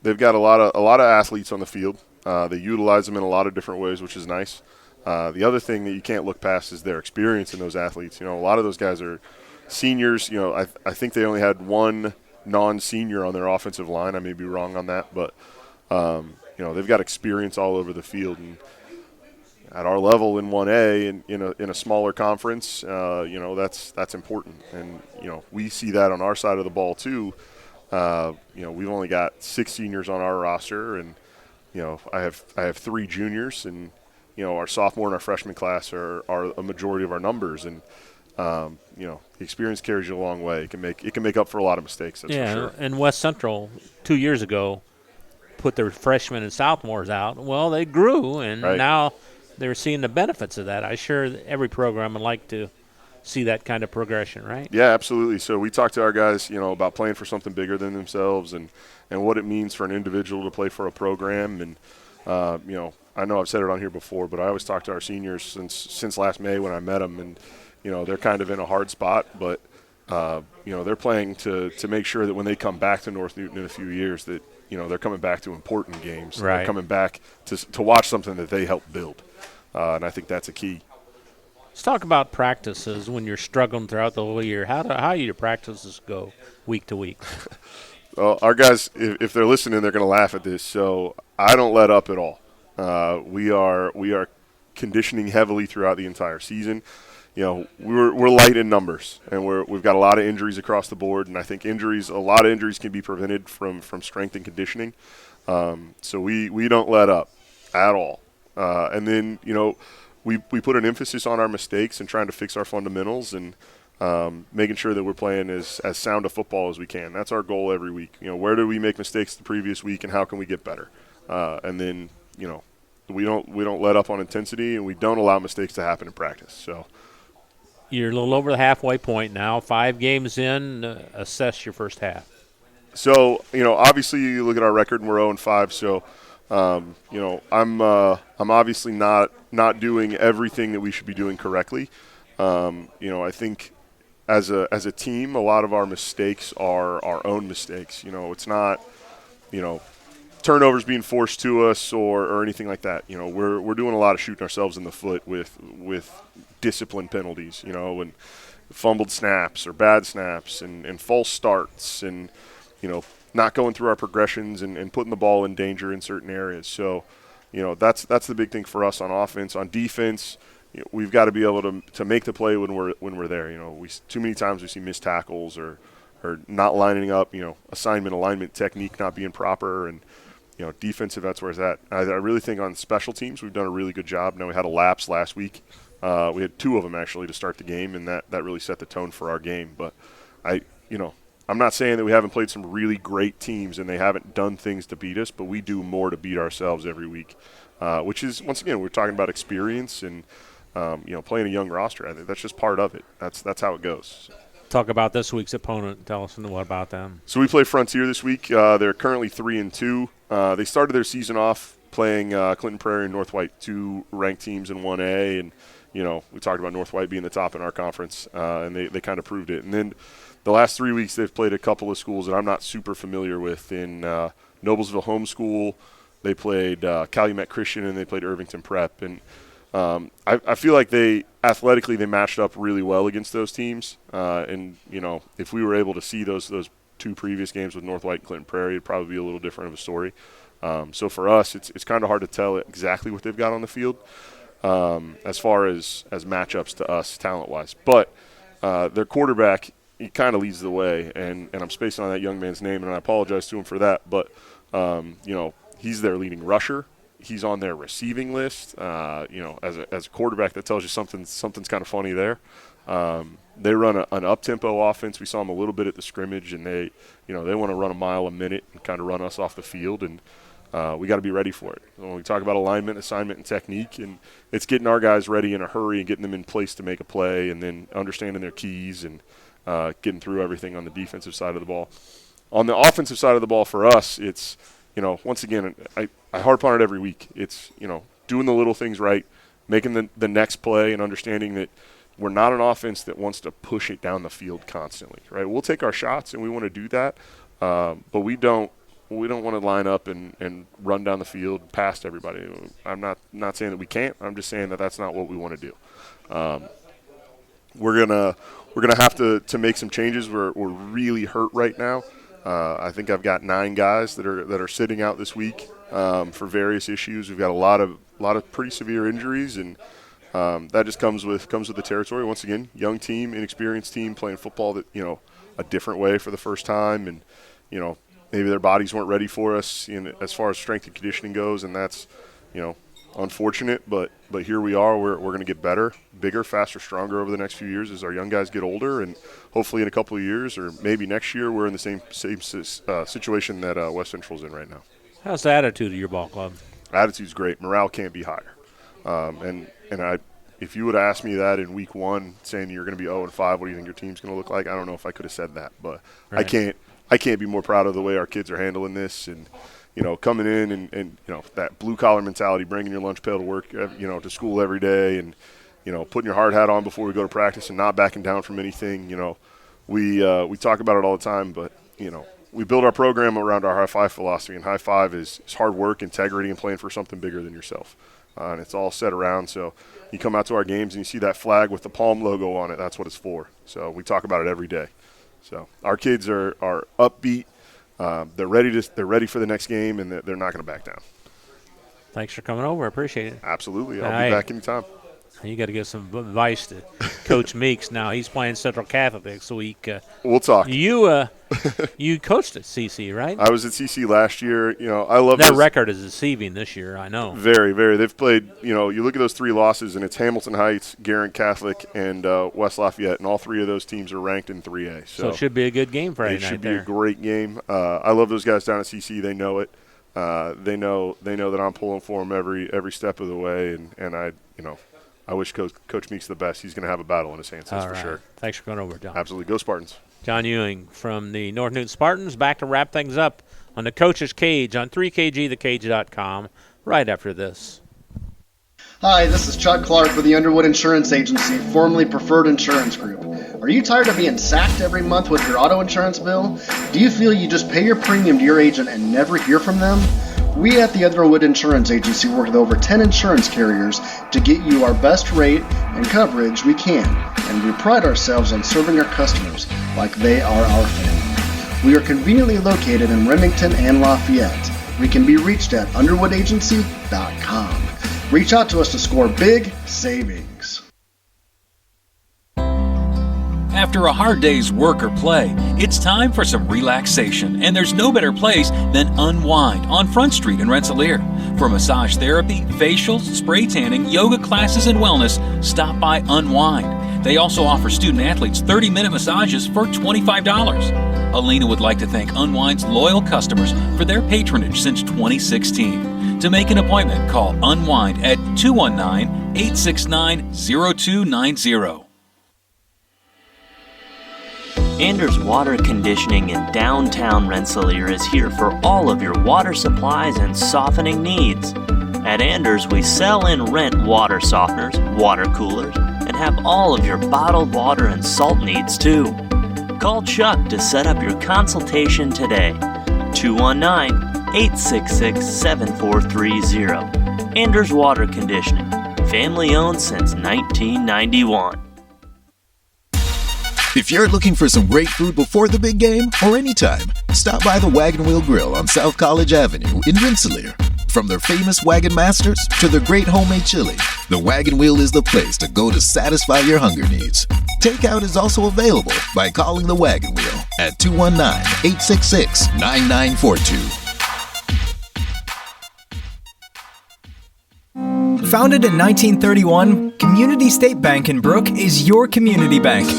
they've got a lot of athletes on the field. They utilize them in a lot of different ways, which is nice. The other thing that you can't look past is their experience in those athletes. A lot of those guys are seniors. I think they only had one non-senior on their offensive line. I may be wrong on that, but they've got experience all over the field. And at our level in 1A and in a smaller conference, that's important. And we see that on our side of the ball too. We've only got 6 seniors on our roster, and I have 3 juniors, and our sophomore and our freshman class are a majority of our numbers, and the experience carries you a long way. It can make up for a lot of mistakes. That's for sure. And West Central 2 years ago put their freshmen and sophomores out. Well, they grew, and now they're seeing the benefits of that. I'm sure every program would like to see that kind of progression, right? Yeah, absolutely. So we talk to our guys, about playing for something bigger than themselves and what it means for an individual to play for a program. And I know I've said it on here before, but I always talk to our seniors since last May when I met them, and they're kind of in a hard spot, but they're playing to make sure that when they come back to North Newton in a few years that they're coming back to important games. Right. They're coming back to watch something that they helped build, and I think that's a key. Let's talk about practices when you're struggling throughout the whole year. How do your practices go week to week? Well, our guys, if they're listening, they're going to laugh at this. So I don't let up at all. We are conditioning heavily throughout the entire season. We're light in numbers, and we've got a lot of injuries across the board. And I think a lot of injuries can be prevented from strength and conditioning. So we don't let up at all. And then we put an emphasis on our mistakes and trying to fix our fundamentals and making sure that we're playing as sound a football as we can. That's our goal every week. Where did we make mistakes the previous week, and how can we get better? And then we don't let up on intensity, and we don't allow mistakes to happen in practice. So you're a little over the halfway point now. 5 games in. Assess your first half. So obviously you look at our record and we're 0-5. So I'm obviously not doing everything that we should be doing correctly. I think as a team, a lot of our mistakes are our own mistakes. It's not turnovers being forced to us or anything like that. We're doing a lot of shooting ourselves in the foot with discipline penalties, and fumbled snaps or bad snaps and false starts and not going through our progressions and putting the ball in danger in certain areas. So that's the big thing for us on offense. On defense, we've got to be able to make the play when we're there. Too many times we see missed tackles or not lining up, assignment alignment technique not being proper, and defensive, that's where it's at. I really think on special teams we've done a really good job. Now we had a lapse last week. We had 2 of them actually to start the game, and that really set the tone for our game. But I'm not saying that we haven't played some really great teams and they haven't done things to beat us, but we do more to beat ourselves every week, which is, once again, we're talking about experience and playing a young roster. I think that's just part of it. That's how it goes. Talk about this week's opponent. Tell us what about them. So we play Frontier this week. They're currently 3-2. They started their season off playing Clinton Prairie and North White, 2 ranked teams in 1A, and we talked about North White being the top in our conference, and they kind of proved it. And then the last 3 weeks they've played a couple of schools that I'm not super familiar with. In Noblesville Homeschool, they played Calumet Christian, and they played Irvington Prep. And I feel like athletically they matched up really well against those teams. And if we were able to see those 2 previous games with North White and Clinton Prairie, it'd probably be a little different of a story. So for us, it's kind of hard to tell exactly what they've got on the field. as far as matchups to us talent-wise. But their quarterback, he kind of leads the way, and I'm spacing on that young man's name, and I apologize to him for that. But, he's their leading rusher. He's on their receiving list. As a quarterback, that tells you something's kind of funny there. They run an up-tempo offense. We saw them a little bit at the scrimmage, and they want to run a mile a minute and kind of run us off the field, and we got to be ready for it. When we talk about alignment, assignment, and technique, and it's getting our guys ready in a hurry and getting them in place to make a play, and then understanding their keys and getting through everything on the defensive side of the ball. On the offensive side of the ball for us, it's, once again, I harp on it every week. It's, doing the little things right, making the next play, and understanding that we're not an offense that wants to push it down the field constantly, right? We'll take our shots, and we want to do that, but we don't want to line up and run down the field past everybody. I'm not saying that we can't. I'm just saying that that's not what we want to do. We're gonna have to make some changes. We're really hurt right now. I think I've got 9 guys that are sitting out this week for various issues. We've got a lot of pretty severe injuries, and that just comes with the territory. Once again, young team, inexperienced team playing football that a different way for the first time, and maybe their bodies weren't ready for us as far as strength and conditioning goes, and that's unfortunate. But here we are. We're going to get better, bigger, faster, stronger over the next few years as our young guys get older, and hopefully in a couple of years or maybe next year we're in the same situation that West Central's in right now. How's the attitude of your ball club? Attitude's great. Morale can't be higher. If you would have asked me that in week 1, saying you're going to be 0-5, what do you think your team's going to look like? I don't know if I could have said that, but right. I can't be more proud of the way our kids are handling this, and coming in and that blue collar mentality, bringing your lunch pail to work, to school every day, and putting your hard hat on before we go to practice and not backing down from anything. We talk about it all the time, but we build our program around our high five philosophy, and high five is hard work, integrity, and playing for something bigger than yourself. And it's all set around. So you come out to our games and you see that flag with the Palm logo on it. That's what it's for. So we talk about it every day. So our kids are upbeat. They're ready for the next game, and they're not going to back down. Thanks for coming over. I appreciate it. Absolutely. I'll be back anytime. You got to give some advice to Coach Meeks. Now he's playing Central Catholic next week. We'll talk. You coached at CC, right? I was at CC last year. I love that record is deceiving this year. I know. Very, very. They've played. You look at those 3 losses, and it's Hamilton Heights, Garrett Catholic, and West Lafayette, and all 3 of those teams are ranked in 3A. So it should be a good game Friday night. It should be a great game. I love those guys down at CC. They know it. They know that I'm pulling for them every step of the way, and I wish Coach Meeks the best. He's going to have a battle in his hands, that's for sure. Thanks for coming over, John. Absolutely. Go Spartans. John Ewing from the North Newton Spartans, back to wrap things up on the Coach's Cage on 3KGthekage.com right after this. Hi, this is Chuck Clark with the Underwood Insurance Agency, formerly Preferred Insurance Group. Are you tired of being sacked every month with your auto insurance bill? Do you feel you just pay your premium to your agent and never hear from them? We at the Underwood Insurance Agency work with over 10 insurance carriers to get you our best rate and coverage we can, and we pride ourselves on serving our customers like they are our family. We are conveniently located in Remington and Lafayette. We can be reached at underwoodagency.com. Reach out to us to score big savings. After a hard day's work or play, it's time for some relaxation, and there's no better place than Unwind on Front Street in Rensselaer. For massage therapy, facials, spray tanning, yoga classes, and wellness, stop by Unwind. They also offer student-athletes 30-minute massages for $25. Alina would like to thank Unwind's loyal customers for their patronage since 2016. To make an appointment, call Unwind at 219-869-0290. Anders Water Conditioning in downtown Rensselaer is here for all of your water supplies and softening needs. At Anders, we sell and rent water softeners, water coolers, and have all of your bottled water and salt needs too. Call Chuck to set up your consultation today. 219-866-7430. Anders Water Conditioning, family owned since 1991. If you're looking for some great food before the big game or anytime, stop by the Wagon Wheel Grill on South College Avenue in Rensselaer. From From their famous wagon masters to their great homemade chili, the Wagon Wheel is the place to go to satisfy your hunger needs. Takeout is also available by calling the Wagon Wheel at 219-866-9942. Founded in 1931, Community State Bank in Brook is your community bank.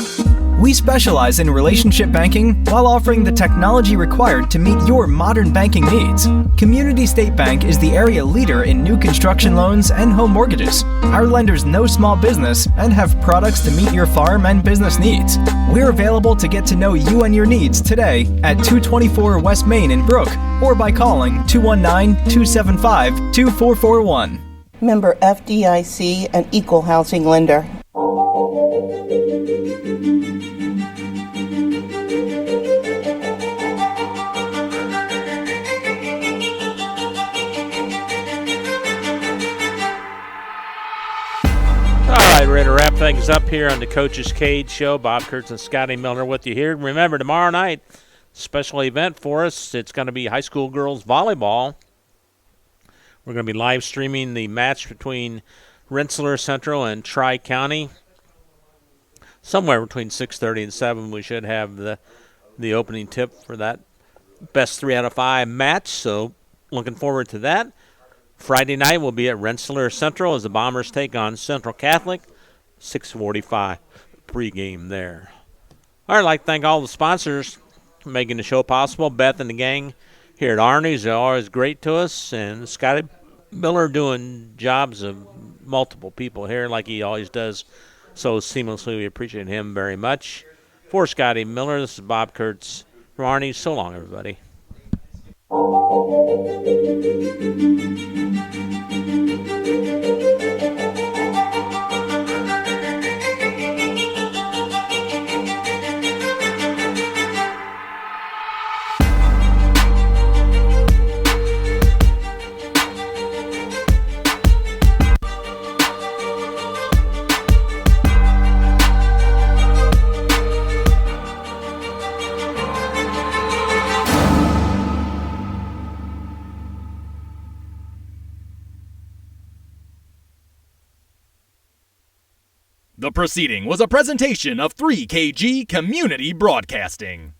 We specialize in relationship banking while offering the technology required to meet your modern banking needs. Community State Bank is the area leader in new construction loans and home mortgages. Our lenders know small business and have products to meet your farm and business needs. We're available to get to know you and your needs today at 224 West Main in Brook or by calling 219-275-2441. Member FDIC, an equal housing lender. All right, we're ready to wrap things up here on the Coach's Cage Show. Bob Kurtz and Scotty Miller with you here. Remember, tomorrow night, special event for us. It's going to be high school girls volleyball. We're going to be live streaming the match between Rensselaer Central and Tri-County. Somewhere between 6:30 and 7, we should have the opening tip for that best 3 out of 5 match. So looking forward to that. Friday night we'll be at Rensselaer Central as the Bombers take on Central Catholic. 6:45 pregame there. All right, I'd like to thank all the sponsors for making the show possible. Beth and the gang here at Arnie's are always great to us, and Scotty Miller doing jobs of multiple people here like he always does so seamlessly. We appreciate him very much. For Scotty Miller, this is Bob Kurtz from Arnie's. So long, everybody. The proceeding was a presentation of 3KG Community Broadcasting.